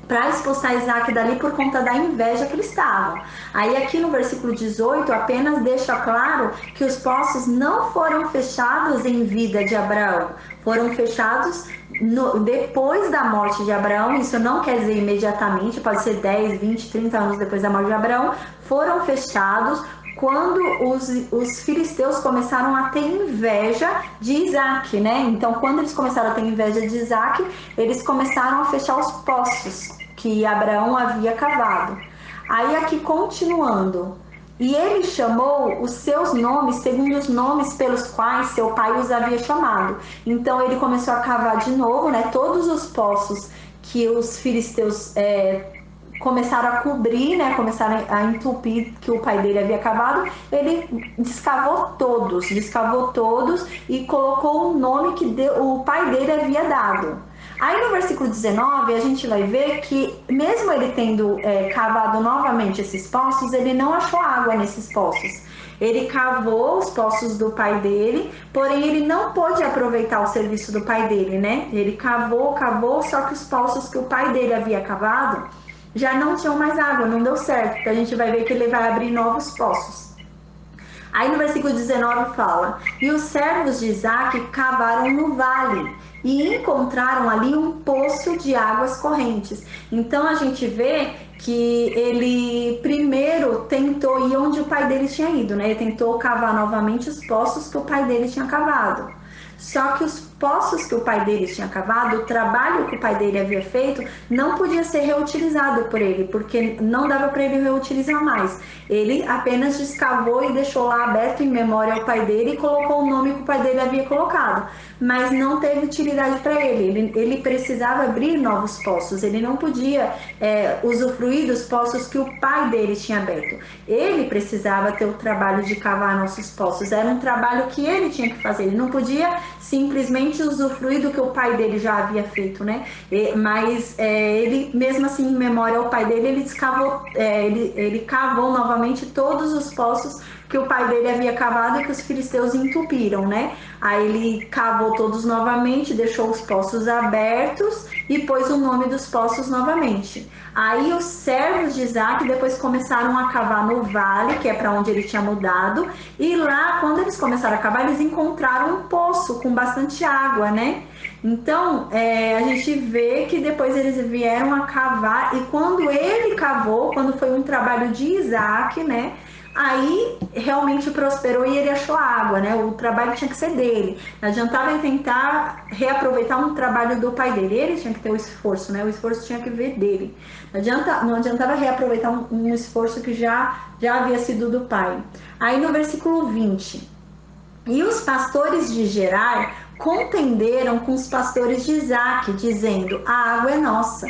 para expulsar Isaac dali por conta da inveja que eles estavam. Aí aqui no versículo 18 apenas deixa claro que os poços não foram fechados em vida de Abraão, foram fechados depois da morte de Abraão. Isso não quer dizer imediatamente, pode ser 10, 20, 30 anos depois da morte de Abraão. Foram fechados quando os filisteus começaram a ter inveja de Isaac, né? Então, quando eles começaram a ter inveja de Isaac, eles começaram a fechar os poços que Abraão havia cavado. Aí aqui continuando, e ele chamou os seus nomes segundo os nomes pelos quais seu pai os havia chamado. Então ele começou a cavar de novo, né? Todos os poços que os filisteus começaram a cobrir, né? Começaram a entupir que o pai dele havia cavado. Ele descavou todos e colocou o nome que o pai dele havia dado. Aí no versículo 19 a gente vai ver que mesmo ele tendo cavado novamente esses poços, ele não achou água nesses poços. Ele cavou os poços do pai dele, porém ele não pôde aproveitar o serviço do pai dele, né? Ele cavou, só que os poços que o pai dele havia cavado já não tinham mais água, não deu certo. Então a gente vai ver que ele vai abrir novos poços. Aí no versículo 19 fala: e os servos de Isaac cavaram no vale e encontraram ali um poço de águas correntes. Então a gente vê que ele primeiro tentou ir onde o pai dele tinha ido, né? Ele tentou cavar novamente os poços que o pai dele tinha cavado. Só que os poços que o pai dele tinha cavado, o trabalho que o pai dele havia feito, não podia ser reutilizado por ele, porque não dava para ele reutilizar mais. Ele apenas descavou e deixou lá aberto em memória ao pai dele e colocou o nome que o pai dele havia colocado, mas não teve utilidade para ele. Ele precisava abrir novos poços, ele não podia usufruir dos poços que o pai dele tinha aberto. Ele precisava ter o trabalho de cavar nossos poços, era um trabalho que ele tinha que fazer, ele não podia simplesmente usufruir do que o pai dele já havia feito, né? Mas ele, mesmo assim, em memória ao pai dele, ele cavou novamente todos os poços que o pai dele havia cavado e que os filisteus entupiram, né? Aí ele cavou todos novamente, deixou os poços abertos e pôs o nome dos poços novamente. Aí os servos de Isaac depois começaram a cavar no vale, que é para onde ele tinha mudado, e lá, quando eles começaram a cavar, eles encontraram um poço com bastante água, né? Então, a gente vê que depois eles vieram a cavar, e quando ele cavou, quando foi um trabalho de Isaac, né? Aí realmente prosperou e ele achou água, né? O trabalho tinha que ser dele. Não adiantava ele tentar reaproveitar um trabalho do pai dele. Ele tinha que ter o esforço, né? O esforço tinha que vir dele. Não adiantava reaproveitar um esforço que já havia sido do pai. Aí no versículo 20. E os pastores de Gerar contenderam com os pastores de Isaac, dizendo: a água é nossa.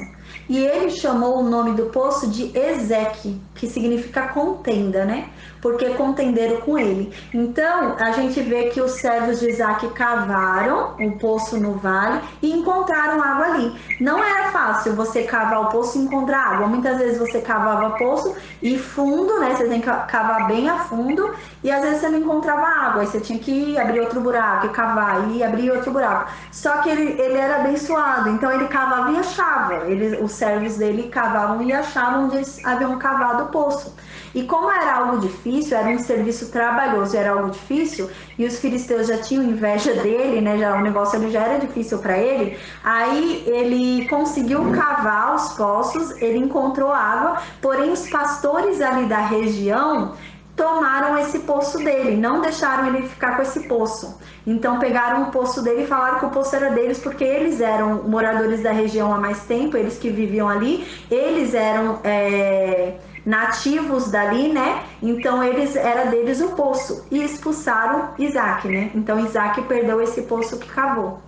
E ele chamou o nome do poço de Ezeque, que significa contenda, né? Porque contenderam com ele. Então, a gente vê que os servos de Isaac cavaram um poço no vale e encontraram água ali. Não era fácil você cavar o poço e encontrar água. Muitas vezes você cavava poço e fundo, né? Você tem que cavar bem a fundo e às vezes você não encontrava água. Aí você tinha que abrir outro buraco e cavar e abrir outro buraco. Só que ele era abençoado, então ele cavava e achava. Os servos dele cavavam e achavam onde eles haviam cavado o poço. E como era algo difícil, era um serviço trabalhoso, era algo difícil, e os filisteus já tinham inveja dele, né? O negócio ali já era difícil para ele. Aí ele conseguiu cavar os poços, ele encontrou água, porém os pastores ali da região tomaram esse poço dele, não deixaram ele ficar com esse poço. Então pegaram o poço dele e falaram que o poço era deles, porque eles eram moradores da região há mais tempo, eles que viviam ali, eles eram nativos dali, né? Então era deles o poço, e expulsaram Isaac, né? Então Isaac perdeu esse poço que cavou.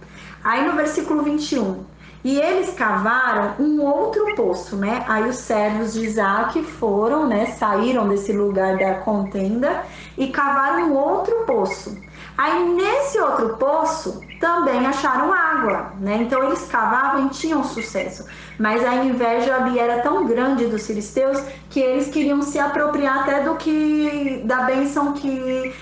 Aí no versículo 21, e eles cavaram um outro poço, né? Aí os servos de Isaac foram, né? Saíram desse lugar da contenda e cavaram um outro poço. Aí nesse outro poço também acharam água, né? Então eles cavavam e tinham sucesso. Mas a inveja ali era tão grande dos filisteus que eles queriam se apropriar até da bênção que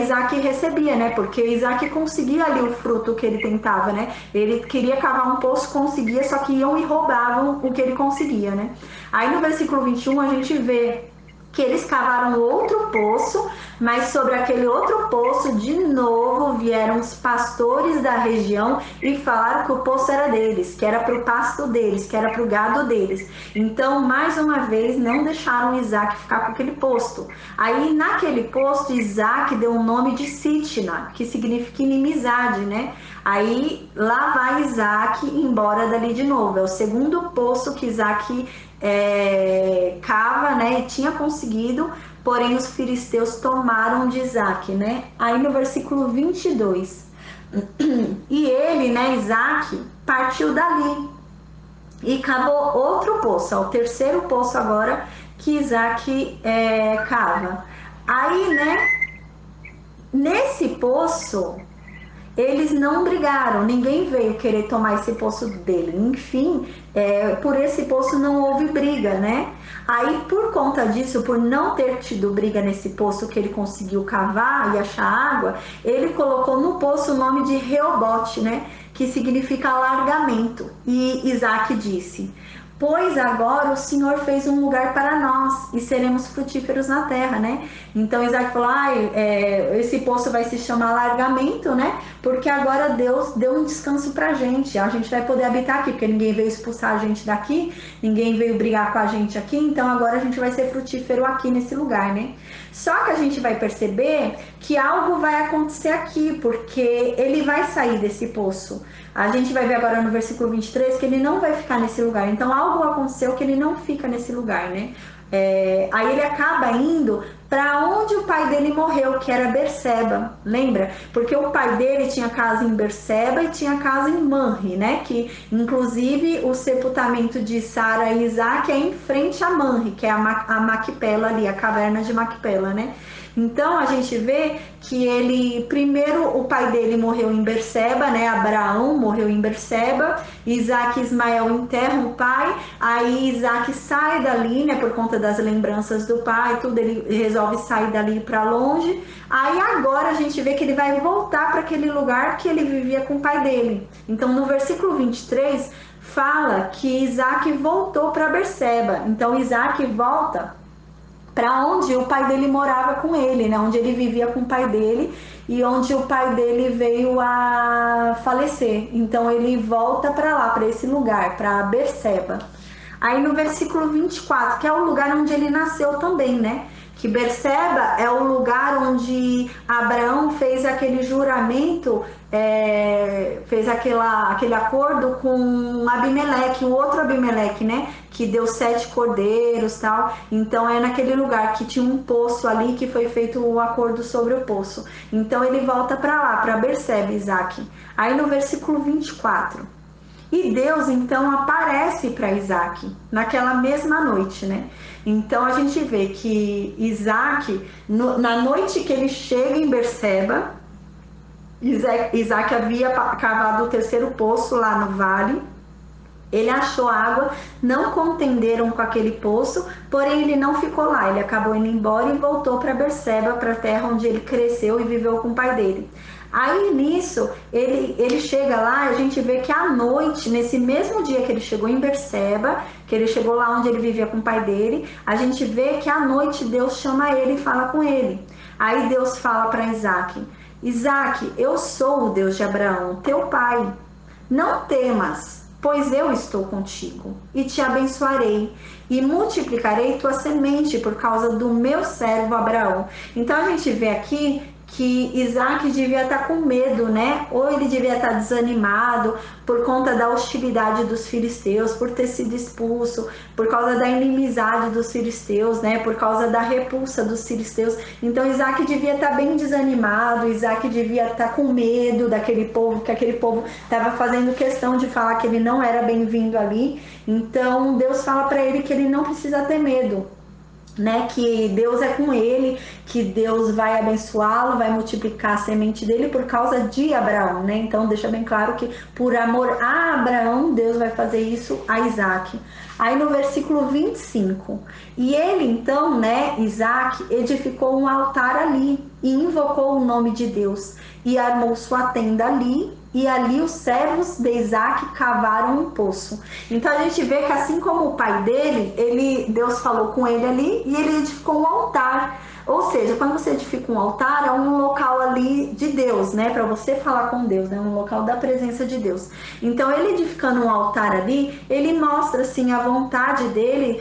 Isaac recebia, né? Porque Isaac conseguia ali o fruto que ele tentava, né? Ele queria cavar um poço, conseguia, só que iam e roubavam o que ele conseguia, né? Aí no versículo 21 a gente vê que eles cavaram outro poço, mas sobre aquele outro poço de novo vieram os pastores da região e falaram que o poço era deles, que era para o pasto deles, que era para o gado deles. Então, mais uma vez, não deixaram Isaac ficar com aquele posto. Aí, naquele posto, Isaac deu o nome de Sitna, que significa inimizade, né? Aí, lá vai Isaac embora dali de novo. É o segundo poço que Isaac cava, né, e tinha conseguido, porém os filisteus tomaram de Isaac, né? Aí no versículo 22, e ele, né, Isaac, partiu dali e cavou outro poço, o terceiro poço agora que Isaac cava. Aí, né, nesse poço eles não brigaram, ninguém veio querer tomar esse poço dele. Enfim, por esse poço não houve briga, né? Aí, por conta disso, por não ter tido briga nesse poço que ele conseguiu cavar e achar água, ele colocou no poço o nome de Reobote, né? Que significa alargamento. E Isaac disse: pois agora o Senhor fez um lugar para nós e seremos frutíferos na terra, né? Então Isaac falou, esse poço vai se chamar alargamento, né? Porque agora Deus deu um descanso pra gente vai poder habitar aqui, porque ninguém veio expulsar a gente daqui, ninguém veio brigar com a gente aqui, então agora a gente vai ser frutífero aqui nesse lugar, né? Só que a gente vai perceber que algo vai acontecer aqui, porque ele vai sair desse poço. A gente vai ver agora no versículo 23 que ele não vai ficar nesse lugar. Então algo aconteceu que ele não fica nesse lugar, né? Aí ele acaba indo para onde o pai dele morreu, que era Berseba, lembra? Porque o pai dele tinha casa em Berseba e tinha casa em Manre, né? Que inclusive o sepultamento de Sara e Isaac é em frente a Manre, que é a Macpela ali, a caverna de Macpela, né? Então a gente vê que primeiro o pai dele morreu em Berseba, né? Abraão morreu em Berseba, Isaac e Ismael enterram o pai, aí Isaac sai dali, né? Por conta das lembranças do pai, tudo, ele resolve sair dali para longe. Aí agora a gente vê que ele vai voltar para aquele lugar que ele vivia com o pai dele. Então no versículo 23 fala que Isaac voltou para Berseba. Então Isaac volta para onde o pai dele morava com ele, né? Onde ele vivia com o pai dele e onde o pai dele veio a falecer. Então ele volta para lá, para esse lugar, para Berseba. Aí no versículo 24, que é o lugar onde ele nasceu também, né? Que Berseba é o lugar onde Abraão fez aquele juramento, fez aquele acordo com Abimeleque, o outro Abimeleque, né? Que deu 7 cordeiros e tal. Então é naquele lugar que tinha um poço ali que foi feito o acordo sobre o poço. Então ele volta para lá, para Berseba, Isaac. Aí no versículo 24. E Deus então aparece para Isaac naquela mesma noite, né? Então a gente vê que Isaac, na noite que ele chega em Berseba, Isaac havia cavado o terceiro poço lá no vale. Ele achou água, não contenderam com aquele poço, porém ele não ficou lá, ele acabou indo embora e voltou para Berseba, para a terra onde ele cresceu e viveu com o pai dele. Aí nisso, ele chega lá, a gente vê que à noite, nesse mesmo dia que ele chegou em Berseba, que ele chegou lá onde ele vivia com o pai dele, a gente vê que à noite Deus chama ele e fala com ele. Aí Deus fala para Isaac: Isaac, eu sou o Deus de Abraão, teu pai. Não temas, pois eu estou contigo e te abençoarei e multiplicarei tua semente por causa do meu servo Abraão. Então a gente vê aqui que Isaac devia estar com medo, né? Ou ele devia estar desanimado por conta da hostilidade dos filisteus, por ter sido expulso, por causa da inimizade dos filisteus, né? Por causa da repulsa dos filisteus. Então Isaac devia estar bem desanimado, Isaac devia estar com medo daquele povo, que aquele povo estava fazendo questão de falar que ele não era bem-vindo ali. Então Deus fala para ele que ele não precisa ter medo, né, que Deus é com ele, que Deus vai abençoá-lo, vai multiplicar a semente dele por causa de Abraão, né? Então deixa bem claro que por amor a Abraão, Deus vai fazer isso a Isaac. Aí no versículo 25, e ele então, né, Isaac, edificou um altar ali e invocou o nome de Deus e armou sua tenda ali, e ali os servos de Isaac cavaram um poço. Então a gente vê que assim como o pai dele, Deus falou com ele ali e ele edificou um altar. Ou seja, quando você edifica um altar, é um local ali de Deus, né? Para você falar com Deus, né? Um local da presença de Deus. Então, ele edificando um altar ali, ele mostra, assim, a vontade dele,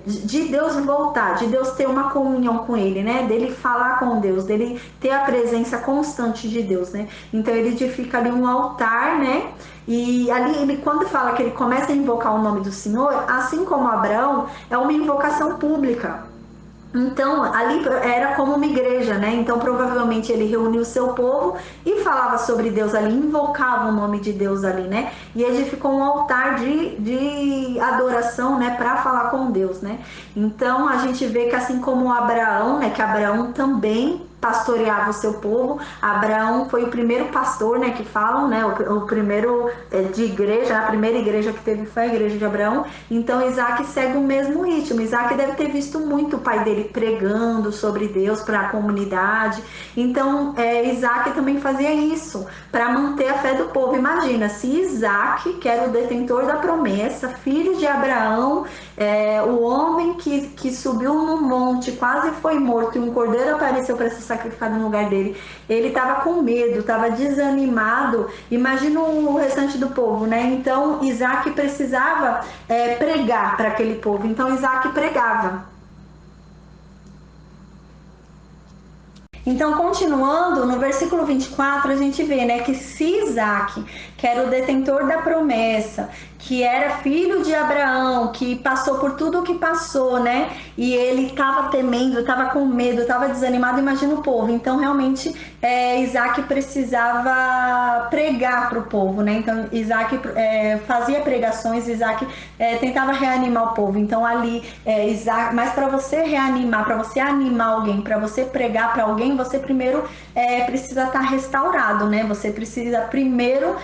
de Deus voltar, de Deus ter uma comunhão com ele, né? Dele falar com Deus, dele ter a presença constante de Deus, né? Então, ele edifica ali um altar, né? E ali, ele, quando fala que ele começa a invocar o nome do Senhor, assim como Abraão, é uma invocação pública. Então, ali era como uma igreja, né? Então, provavelmente ele reuniu o seu povo e falava sobre Deus ali, invocava o nome de Deus ali, né? E edificou um altar de adoração, né? Para falar com Deus, né? Então, a gente vê que assim como Abraão, né? Que Abraão também pastoreava o seu povo. Abraão foi o primeiro pastor, né, que falam, né, o primeiro de igreja, a primeira igreja que teve foi a igreja de Abraão. Então Isaac segue o mesmo ritmo. Isaac deve ter visto muito o pai dele pregando sobre Deus para a comunidade. Então Isaac também fazia isso para manter a fé do povo. Imagina se Isaac, que era o detentor da promessa, filho de Abraão, o homem que subiu no monte, quase foi morto e um cordeiro apareceu para ser sacrificado no lugar dele, ele estava com medo, estava desanimado. Imagina o restante do povo, né? Então Isaac precisava pregar para aquele povo, então Isaac pregava. Então, continuando, no versículo 24, a gente vê, né, que se Isaac, que era o detentor da promessa, que era filho de Abraão, que passou por tudo o que passou, né, e ele estava temendo, estava com medo, estava desanimado, imagina o povo. Então, realmente, Isaac precisava pregar para o povo, né, então Isaac fazia pregações, Isaac tentava reanimar o povo. Então, ali, Isaac, mas para você reanimar, para você animar alguém, para você pregar para alguém, você primeiro precisa estar restaurado, né? Você precisa primeiro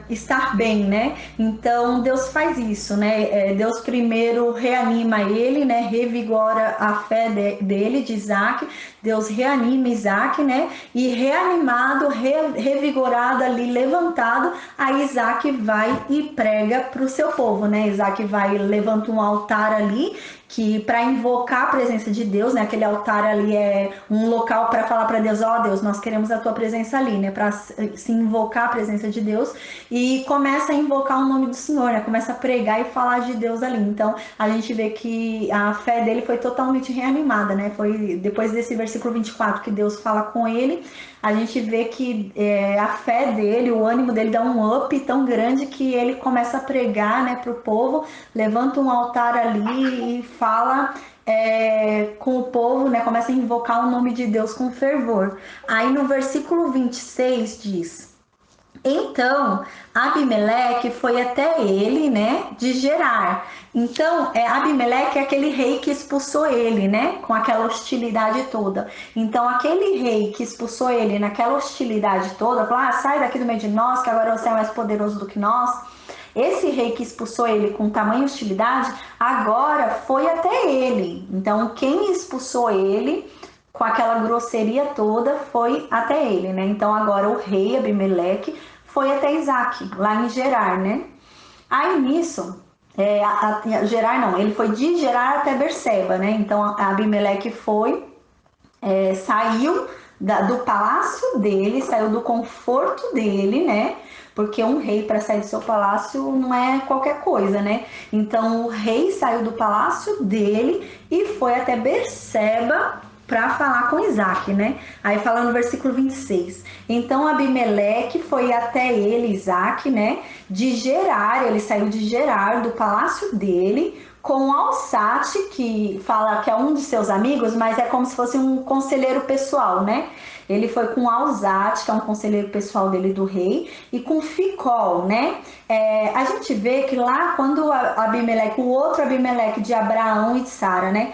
estar bem, né? Então Deus faz isso, né? Deus primeiro reanima ele, né? Revigora a fé dele, de Isaac. Deus reanima Isaac, né? E reanimado, revigorado ali, levantado, aí Isaac vai e prega para o seu povo, né? Isaac vai e levanta um altar ali, que para invocar a presença de Deus, né? Aquele altar ali é um local para falar para Deus, ó Deus, nós queremos a tua presença ali, né? Para se invocar a presença de Deus, e começa a invocar o nome do Senhor, né? Começa a pregar e falar de Deus ali. Então a gente vê que a fé dele foi totalmente reanimada, né? Foi depois desse versículo 24 que Deus fala com ele, a gente vê que a fé dele, o ânimo dele dá um up tão grande que ele começa a pregar, né, para o povo, levanta um altar ali e fala com o povo, né, começa a invocar o nome de Deus com fervor. Aí no versículo 26 diz: então Abimeleque foi até ele, né, de Gerar. Então Abimeleque é aquele rei que expulsou ele, né, com aquela hostilidade toda. Então aquele rei que expulsou ele naquela hostilidade toda, falou: sai daqui do meio de nós, que agora você é mais poderoso do que nós. Esse rei que expulsou ele com tamanha hostilidade, agora foi até ele. Então quem expulsou ele com aquela grosseria toda foi até ele, né? Então agora o rei Abimeleque foi até Isaac, lá em Gerar, né? Aí nisso, Gerar não, ele foi de Gerar até Berseba, né? Então Abimeleque foi, saiu do palácio dele, saiu do conforto dele, né? Porque um rei, para sair do seu palácio, não é qualquer coisa, né? Então o rei saiu do palácio dele e foi até Berseba para falar com Isaac, né? Aí fala no versículo 26. Então Abimeleque foi até ele, Isaac, né? De Gerar, ele saiu de Gerar, do palácio dele, com Alçate, que fala que é um de seus amigos, mas é como se fosse um conselheiro pessoal, né? Ele foi com Alzate, que é um conselheiro pessoal dele do rei, e com Ficol, né? A gente vê que lá quando Abimeleque, o outro Abimeleque de Abraão e de Sara, né?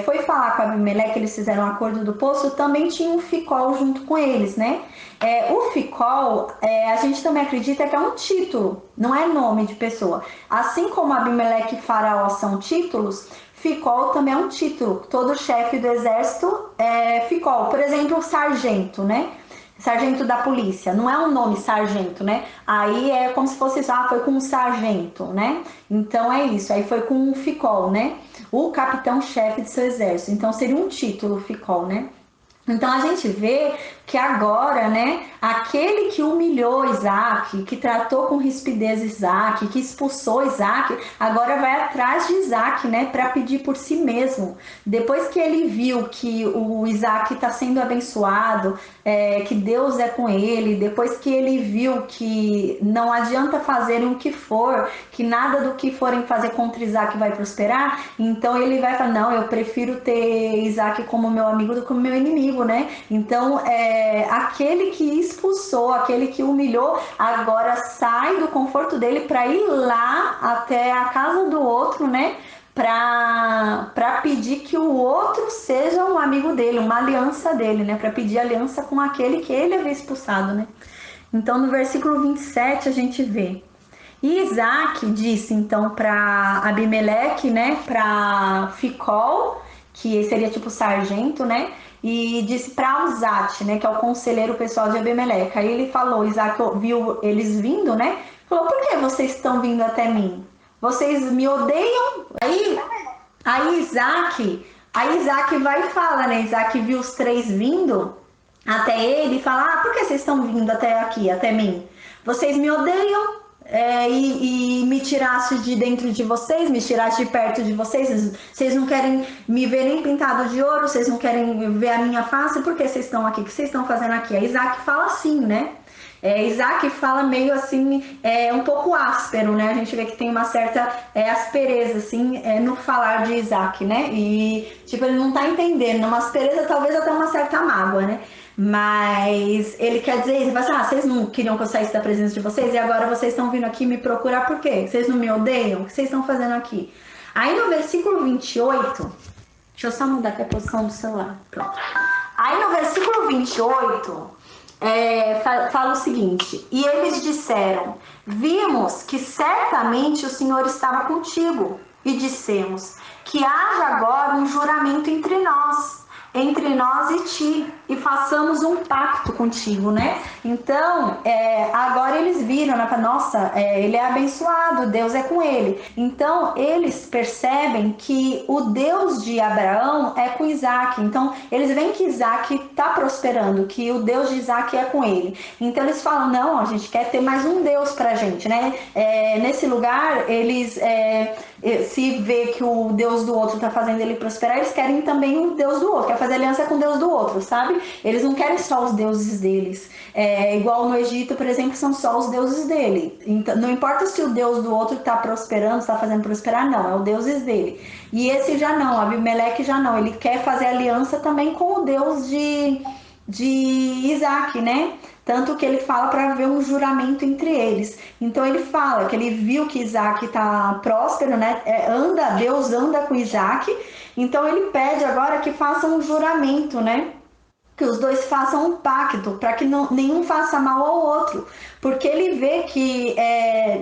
Foi falar com Abimeleque, eles fizeram um acordo do poço, também tinha um Ficol junto com eles, né? O Ficol, a gente também acredita que é um título, não é nome de pessoa. Assim como Abimeleque e Faraó são títulos, Ficol também é um título. Todo chefe do exército é Ficol. Por exemplo, sargento, né? Sargento da polícia. Não é um nome sargento, né? Aí é como se fosse, foi com um sargento, né? Então é isso. Aí foi com um Ficol, né? O capitão-chefe de seu exército. Então seria um título, Ficol, né? Então a gente vê que agora, né, aquele que humilhou Isaac, que tratou com rispidez Isaac, que expulsou Isaac, agora vai atrás de Isaac, né, para pedir por si mesmo. Depois que ele viu que o Isaac está sendo abençoado, que Deus é com ele, depois que ele viu que não adianta fazerem o que for, que nada do que forem fazer contra Isaac vai prosperar, então ele vai falar, não, eu prefiro ter Isaac como meu amigo do que como meu inimigo, né? Então, aquele que expulsou, aquele que humilhou, agora sai do conforto dele para ir lá até a casa do outro, né? Para pedir que o outro seja um amigo dele, uma aliança dele, né? Para pedir aliança com aquele que ele havia expulsado, né? Então, no versículo 27, a gente vê. E Isaac disse então para Abimeleque, né? Para Ficol, que seria tipo sargento, né? E disse para Alzate, né? Que é o conselheiro pessoal de Abimeleque. Aí ele falou, Isaac viu eles vindo, né? Falou, por que vocês estão vindo até mim? Vocês me odeiam? Aí Isaac vai e fala, né? Isaac viu os três vindo até ele e fala, por que vocês estão vindo até aqui, até mim? Vocês me odeiam? E me tirasse de dentro de vocês, me tirasse de perto de vocês não querem me ver nem pintado de ouro, vocês não querem ver a minha face, por que vocês estão aqui? O que vocês estão fazendo aqui? Aí Isaac fala assim, né? Isaac fala meio assim, um pouco áspero, né? A gente vê que tem uma certa aspereza, assim, no falar de Isaac, né? E, tipo, ele não tá entendendo, uma aspereza, talvez até uma certa mágoa, né? Mas ele quer dizer isso, ele fala assim, vocês não queriam que eu saísse da presença de vocês e agora vocês estão vindo aqui me procurar por quê? Vocês não me odeiam? O que vocês estão fazendo aqui? Aí no versículo 28, deixa eu só mudar aqui a posição do celular, pronto. Aí no versículo 28, fala o seguinte, e eles disseram, vimos que certamente o Senhor estava contigo e dissemos, que haja agora um juramento entre nós e ti, e façamos um pacto contigo, né? Então, agora eles viram, né? Nossa, ele é abençoado, Deus é com ele. Então, eles percebem que o Deus de Abraão é com Isaac. Então, eles veem que Isaac está prosperando, que o Deus de Isaac é com ele. Então, eles falam, não, a gente quer ter mais um Deus pra gente, né? Nesse lugar, eles se vê que o Deus do outro está fazendo ele prosperar, eles querem também o Deus do outro, quer fazer aliança com o Deus do outro, sabe? Eles não querem só os deuses deles. Igual no Egito, por exemplo, são só os deuses dele. Então, não importa se o Deus do outro está prosperando, está fazendo prosperar, não, é o deuses dele. E esse já não, Abimeleque já não, ele quer fazer aliança também com o Deus de Isaac, né? Tanto que ele fala para ver um juramento entre eles. Então ele fala que ele viu que Isaac está próspero, né? Deus anda com Isaac. Então ele pede agora que façam um juramento, né? Que os dois façam um pacto para que nenhum faça mal ao outro, porque ele vê que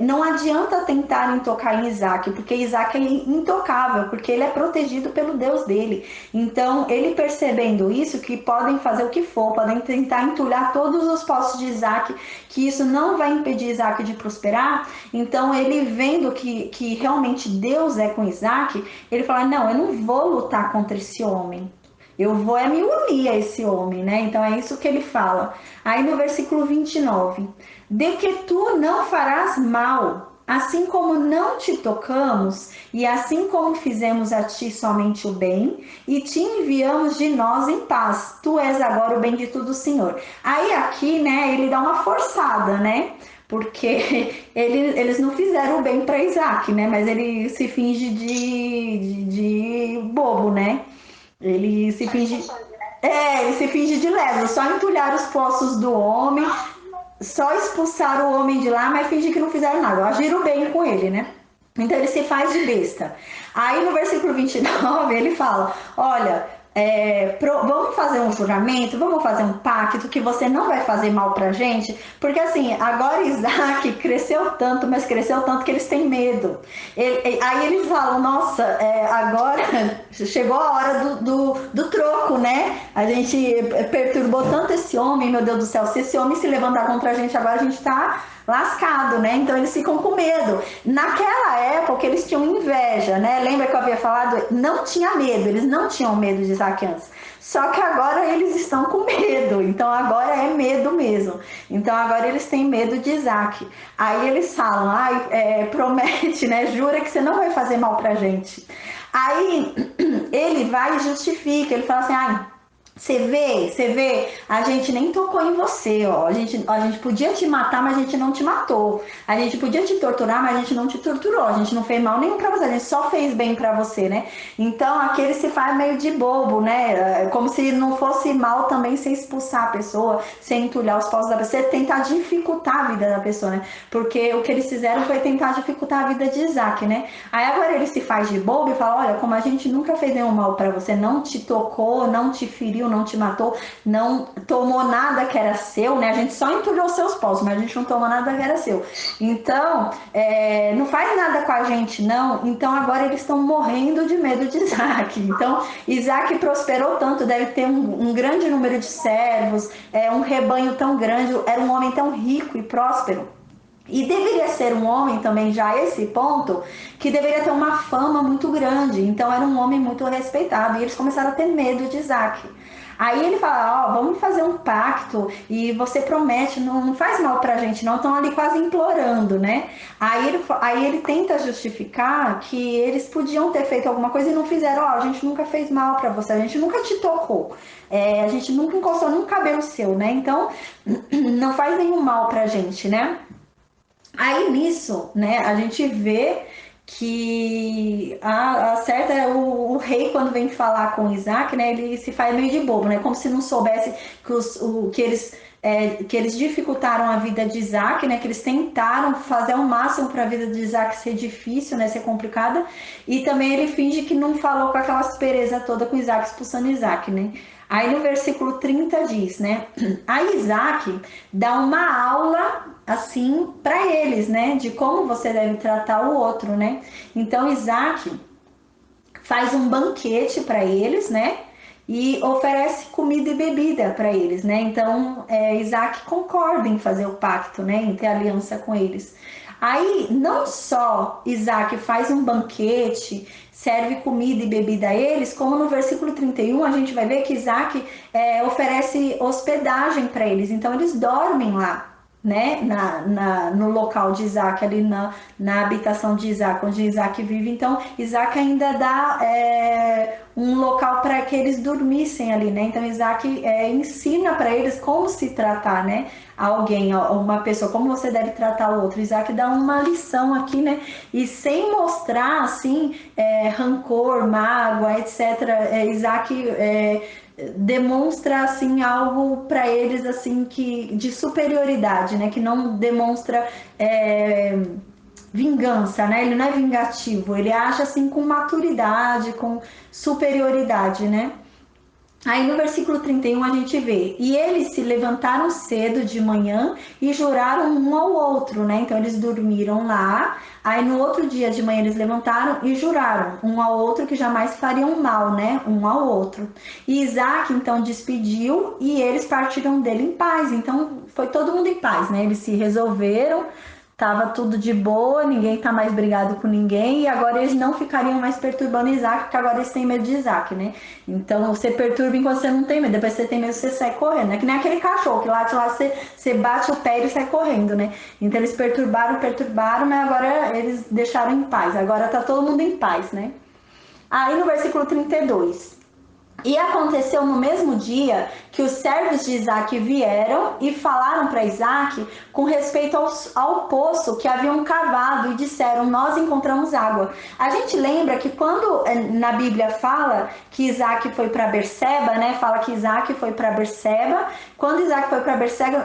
não adianta tentarem tocar em Isaac, porque Isaac é intocável, porque ele é protegido pelo Deus dele. Então ele percebendo isso, que podem fazer o que for, podem tentar entulhar todos os postos de Isaac, que isso não vai impedir Isaac de prosperar. Então ele vendo que realmente Deus é com Isaac, ele fala, não, eu não vou lutar contra esse homem. eu vou me unir a esse homem, né? Então é isso que ele fala. Aí no versículo 29, de que tu não farás mal, assim como não te tocamos, e assim como fizemos a ti somente o bem, e te enviamos de nós em paz. Tu és agora o bendito do Senhor. Aí aqui, né, ele dá uma forçada, né? Porque eles não fizeram o bem para Isaac, né? Mas ele se finge de bobo, né? Ele se finge. Ele se finge de leso, só entulhar os poços do homem, só expulsar o homem de lá, mas finge que não fizeram nada. Agiram bem com ele, né? Então ele se faz de besta. Aí no versículo 29 ele fala: Olha, vamos fazer um juramento, vamos fazer um pacto que você não vai fazer mal pra gente, porque assim, agora Isaac cresceu tanto, mas cresceu tanto que eles têm medo. Aí eles falam: Nossa, agora chegou a hora do troco, né? A gente perturbou tanto esse homem, meu Deus do céu, se esse homem se levantar contra a gente agora, a gente tá lascado, né? Então eles ficam com medo. Naquela época eles tinham inveja, né? Lembra que eu havia falado? Não tinha medo, eles não tinham medo de Isaac antes. Só que agora eles estão com medo, então agora é medo mesmo. Então agora eles têm medo de Isaac. Aí eles falam: promete, né? Jura que você não vai fazer mal pra gente. Aí ele vai e justifica, ele fala assim: você vê, a gente nem tocou em você, ó. A gente podia te matar, mas a gente não te matou. A gente podia te torturar, mas a gente não te torturou. A gente não fez mal nenhum pra você, a gente só fez bem pra você, né? Então aqui ele se faz meio de bobo, né? Como se não fosse mal também você expulsar a pessoa, você entulhar os poços da pessoa, você tentar dificultar a vida da pessoa, né? Porque o que eles fizeram foi tentar dificultar a vida de Isaac, né? Aí agora ele se faz de bobo e fala: Olha, como a gente nunca fez nenhum mal pra você, não te tocou, não te feriu, não te matou, não tomou nada que era seu, né? A gente só entulhou seus poços, mas a gente não tomou nada que era seu. Então, não faz nada com a gente, não. Então agora eles estão morrendo de medo de Isaac. Então, Isaac prosperou tanto, deve ter um grande número de servos, um rebanho tão grande, era um homem tão rico e próspero. E deveria ser um homem também, já a esse ponto, que deveria ter uma fama muito grande. Então era um homem muito respeitado. E eles começaram a ter medo de Isaac. Aí ele fala: Vamos fazer um pacto e você promete, não faz mal pra gente não. Estão ali quase implorando, né? Aí ele tenta justificar que eles podiam ter feito alguma coisa e não fizeram. A gente nunca fez mal pra você, a gente nunca te tocou, a gente nunca encostou num cabelo seu, né? Então não faz nenhum mal pra gente, né? Aí nisso, né, a gente vê que a certa o rei, quando vem falar com Isaac, né, ele se faz meio de bobo, né, como se não soubesse que eles dificultaram a vida de Isaac, né, que eles tentaram fazer ao máximo para a vida de Isaac ser difícil, né, ser complicada, e também ele finge que não falou com aquela aspereza toda com Isaac, expulsando Isaac, né. Aí no versículo 30 diz, né, a Isaac dá uma aula assim para eles, né, de como você deve tratar o outro, né. Então Isaac faz um banquete para eles, né, e oferece comida e bebida para eles, né. Então Isaac concorda em fazer o pacto, né, em ter aliança com eles. Aí não só Isaac faz um banquete, serve comida e bebida a eles, como no versículo 31 a gente vai ver que Isaac oferece hospedagem para eles, então eles dormem lá, né, no local de Isaac, ali na habitação de Isaac, onde Isaac vive. Então Isaac ainda dá um local para que eles dormissem ali, né? Então Isaac ensina para eles como se tratar, né? Alguém, uma pessoa, como você deve tratar o outro. Isaac dá uma lição aqui, né? E sem mostrar assim rancor, mágoa, etc. Isaac demonstra assim algo para eles assim que de superioridade, né? Que não demonstra vingança, né? Ele não é vingativo, ele age assim com maturidade, com superioridade, né? Aí no versículo 31 a gente vê: E eles se levantaram cedo de manhã e juraram um ao outro, né? Então eles dormiram lá. Aí no outro dia de manhã eles levantaram e juraram um ao outro que jamais fariam mal, né? Um ao outro. E Isaac então despediu e eles partiram dele em paz. Então foi todo mundo em paz, né? Eles se resolveram, tava tudo de boa, ninguém tá mais brigado com ninguém, e agora eles não ficariam mais perturbando Isaac, porque agora eles têm medo de Isaac, né? Então você perturba enquanto você não tem medo, depois você tem medo, você sai correndo, né? Que nem aquele cachorro que late lá, você bate o pé e ele sai correndo, né? Então eles perturbaram, mas agora eles deixaram em paz, agora tá todo mundo em paz, né? Aí no versículo 32. E aconteceu no mesmo dia que os servos de Isaac vieram e falaram para Isaac com respeito ao poço que haviam cavado e disseram: nós encontramos água. A gente lembra que quando na Bíblia fala que Isaac foi para Berseba, né? Fala que Isaac foi para Berseba. Quando Isaac foi para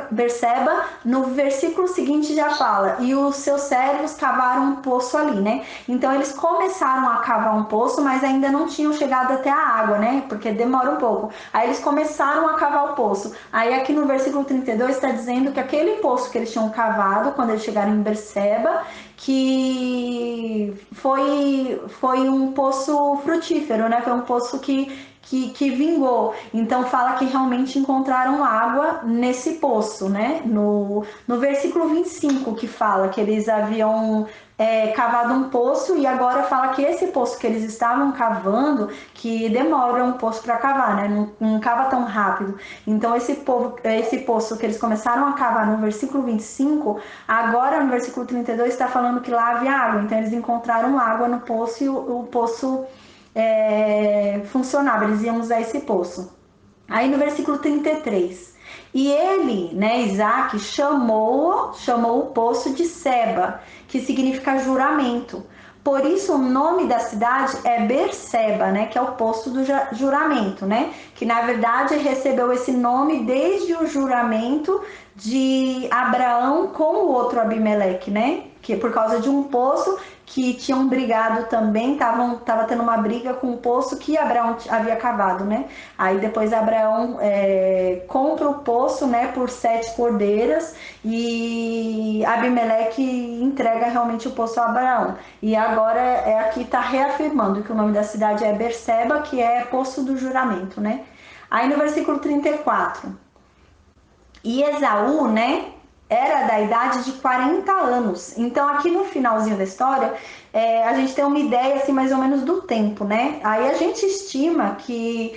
Berseba, no versículo seguinte já fala: e os seus servos cavaram um poço ali, né? Então eles começaram a cavar um poço, mas ainda não tinham chegado até a água, né? Porque demora um pouco. Aí eles começaram a cavar o poço. Aí aqui no versículo 32 está dizendo que aquele poço que eles tinham cavado quando eles chegaram em Berseba, que foi um poço frutífero, né? Foi um poço que vingou. Então fala que realmente encontraram água nesse poço, né? No versículo 25 que fala que eles haviam cavado um poço, e agora fala que esse poço que eles estavam cavando, que demora um poço para cavar, né? Não cava tão rápido. Então esse poço que eles começaram a cavar no versículo 25, agora no versículo 32 está falando que lá havia água. Então eles encontraram água no poço e o poço funcionava, eles iam usar esse poço. Aí no versículo 33, e ele, né, Isaac, chamou o poço de Seba, que significa juramento. Por isso o nome da cidade é Berseba, né, que é o poço do juramento, né, que na verdade recebeu esse nome desde o juramento de Abraão com o outro Abimeleque, né, que por causa de um poço que tinham brigado também, tava tendo uma briga com o poço que Abraão havia cavado, né? Aí depois Abraão compra o poço, né, por 7 cordeiras, e Abimeleque entrega realmente o poço a Abraão. E agora aqui está reafirmando que o nome da cidade é Berseba, que é poço do juramento, né? Aí no versículo 34, e Esaú, né, era da idade de 40 anos. Então aqui no finalzinho da história, a gente tem uma ideia assim mais ou menos do tempo, né? Aí a gente estima que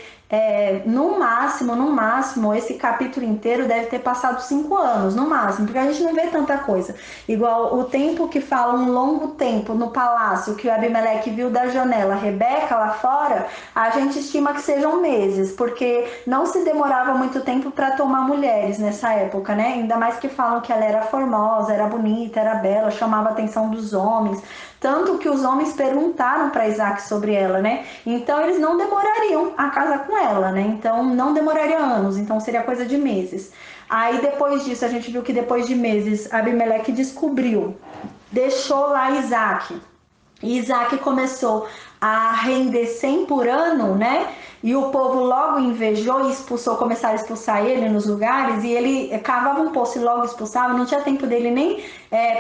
no máximo, esse capítulo inteiro deve ter passado 5 anos, no máximo, porque a gente não vê tanta coisa. Igual o tempo que fala um longo tempo no palácio, que o Abimeleque viu da janela Rebeca lá fora, a gente estima que sejam meses, porque não se demorava muito tempo para tomar mulheres nessa época, né? Ainda mais que falam que ela era formosa, era bonita, era bela, chamava a atenção dos homens. Tanto que os homens perguntaram para Isaac sobre ela, né? Então eles não demorariam a casar com ela, né? Então não demoraria anos, então seria coisa de meses. Aí depois disso, a gente viu que depois de meses, Abimeleque descobriu, deixou lá Isaac. E Isaac começou a render 100 por ano, né? E o povo logo invejou e começaram a expulsar ele nos lugares, e ele cavava um poço e logo expulsava, não tinha tempo dele nem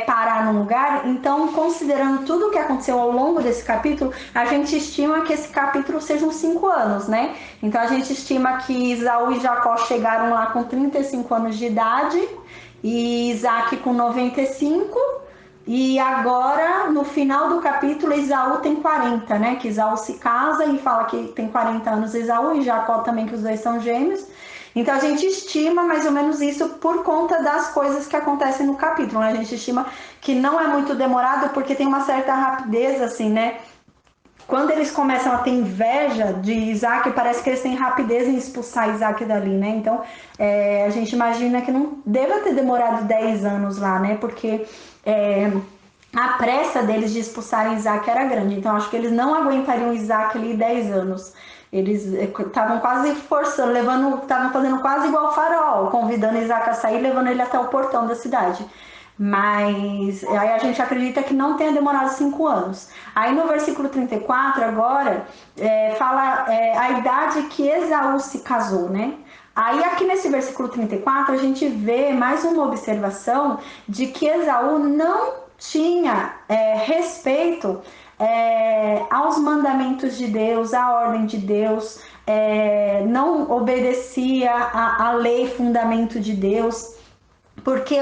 parar no lugar. Então, considerando tudo o que aconteceu ao longo desse capítulo, a gente estima que esse capítulo seja uns 5 anos, né? Então a gente estima que Esaú e Jacó chegaram lá com 35 anos de idade, e Isaac com 95. E agora, no final do capítulo, Esaú tem 40, né? Que Esaú se casa e fala que tem 40 anos Esaú, e Jacó também, que os dois são gêmeos. Então a gente estima mais ou menos isso por conta das coisas que acontecem no capítulo, né? A gente estima que não é muito demorado, porque tem uma certa rapidez, assim, né? Quando eles começam a ter inveja de Isaac, parece que eles têm rapidez em expulsar Isaac dali, né? Então a gente imagina que não deva ter demorado 10 anos lá, né? Porque a pressa deles de expulsarem Isaac era grande. Então acho que eles não aguentariam Isaac ali 10 anos. Eles estavam quase forçando, estavam fazendo quase igual o Faraó, convidando Isaac a sair, levando ele até o portão da cidade. Mas aí a gente acredita que não tenha demorado 5 anos. Aí no versículo 34 agora fala a idade que Esaú se casou, né? Aí aqui nesse versículo 34 a gente vê mais uma observação de que Esaú não tinha respeito aos mandamentos de Deus, à ordem de Deus, não obedecia à lei, fundamento de Deus. porque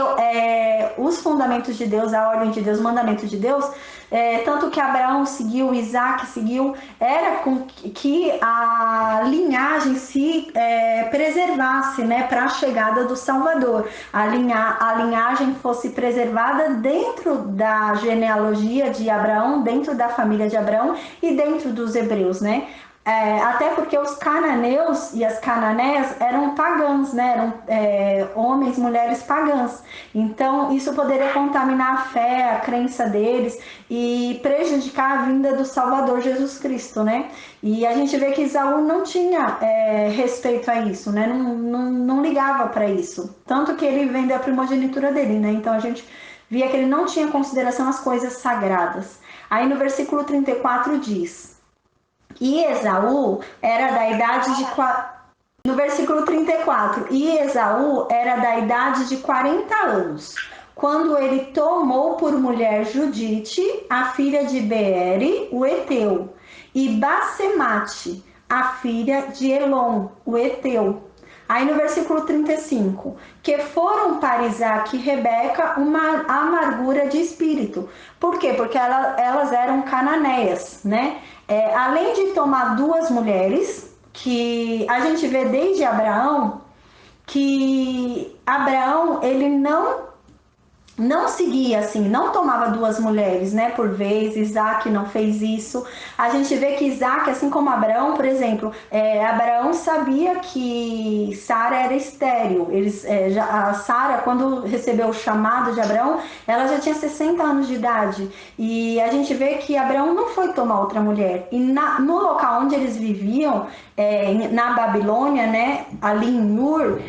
os fundamentos de Deus, a ordem de Deus, o mandamento de Deus, tanto que Abraão seguiu, Isaac seguiu, era com que a linhagem se preservasse, né, para a chegada do Salvador. A linhagem fosse preservada dentro da genealogia de Abraão, dentro da família de Abraão e dentro dos hebreus, né? Até porque os cananeus e as cananeias eram pagãs, né? Eram homens, mulheres pagãs. Então, isso poderia contaminar a fé, a crença deles e prejudicar a vinda do Salvador Jesus Cristo, né? E a gente vê que Esaú não tinha respeito a isso, né? Não ligava para isso. Tanto que ele vende a primogenitura dele, né? Então, a gente via que ele não tinha consideração às coisas sagradas. Aí, no versículo 34 diz... E Esaú era da idade de... No versículo 34, e Esaú era da idade de 40 anos, quando ele tomou por mulher Judite, a filha de Beere, o Eteu, e Basemate, a filha de Elon, o Eteu. Aí no versículo 35, que foram para Isaac e Rebeca uma amargura de espírito. Por quê? Porque elas eram cananeias, né? Além de tomar duas mulheres, que a gente vê desde Abraão, que Abraão, ele não seguia assim, não tomava duas mulheres, né, por vez. Isaac não fez isso. A gente vê que Isaac, assim como Abraão, por exemplo, Abraão sabia que Sara era estéril. A Sara, quando recebeu o chamado de Abraão, ela já tinha 60 anos de idade. E a gente vê que Abraão não foi tomar outra mulher. E no local onde eles viviam, na Babilônia, né, ali em Ur,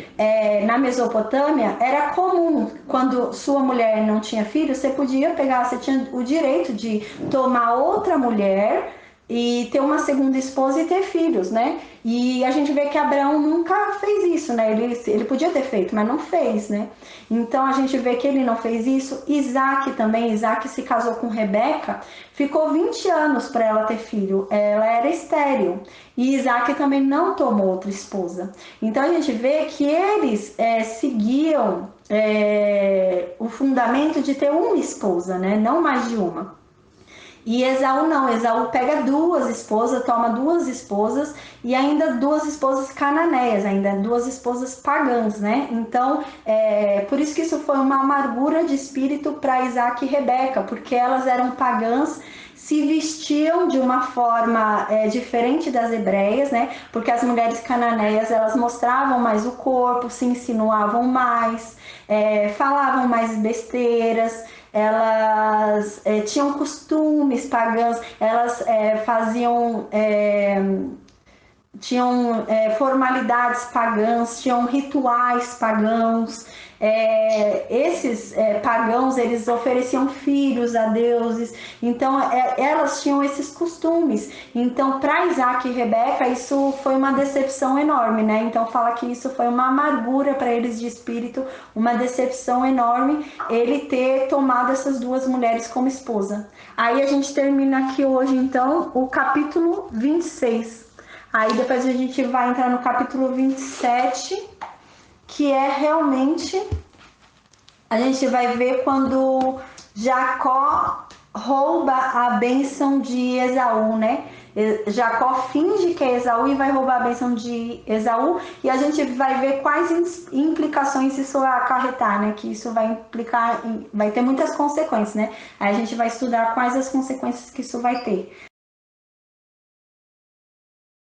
na Mesopotâmia, era comum, quando sua mulher não tinha filho, você podia pegar, você tinha o direito de tomar outra mulher e ter uma segunda esposa e ter filhos, né? E a gente vê que Abraão nunca fez isso, né? Ele podia ter feito, mas não fez, né? Então a gente vê que ele não fez isso. Isaac também, Isaac se casou com Rebeca, ficou 20 anos para ela ter filho, ela era estéril. E Isaac também não tomou outra esposa. Então a gente vê que eles seguiam o fundamento de ter uma esposa, né? Não mais de uma. E Esaú não, Esaú pega duas esposas, toma duas esposas e ainda duas esposas cananeias, ainda duas esposas pagãs, né? Então, por isso que isso foi uma amargura de espírito para Isaac e Rebeca, porque elas eram pagãs, se vestiam de uma forma diferente das hebreias, né? Porque as mulheres cananeias, elas mostravam mais o corpo, se insinuavam mais, falavam mais besteiras, elas tinham costumes pagãos, elas tinham formalidades pagãs, tinham rituais pagãos. Esses pagãos, eles ofereciam filhos a deuses, então elas tinham esses costumes. Então, para Isaac e Rebeca, isso foi uma decepção enorme, né? Então fala que isso foi uma amargura para eles de espírito, uma decepção enorme, ele ter tomado essas duas mulheres como esposa. Aí a gente termina aqui hoje, então, o capítulo 26. Aí depois a gente vai entrar no capítulo 27, que é realmente, a gente vai ver quando Jacó rouba a bênção de Esaú, né? Jacó finge que é Esaú e vai roubar a bênção de Esaú, e a gente vai ver quais implicações isso vai acarretar, né? Que isso vai implicar, vai ter muitas consequências, né? Aí a gente vai estudar quais as consequências que isso vai ter.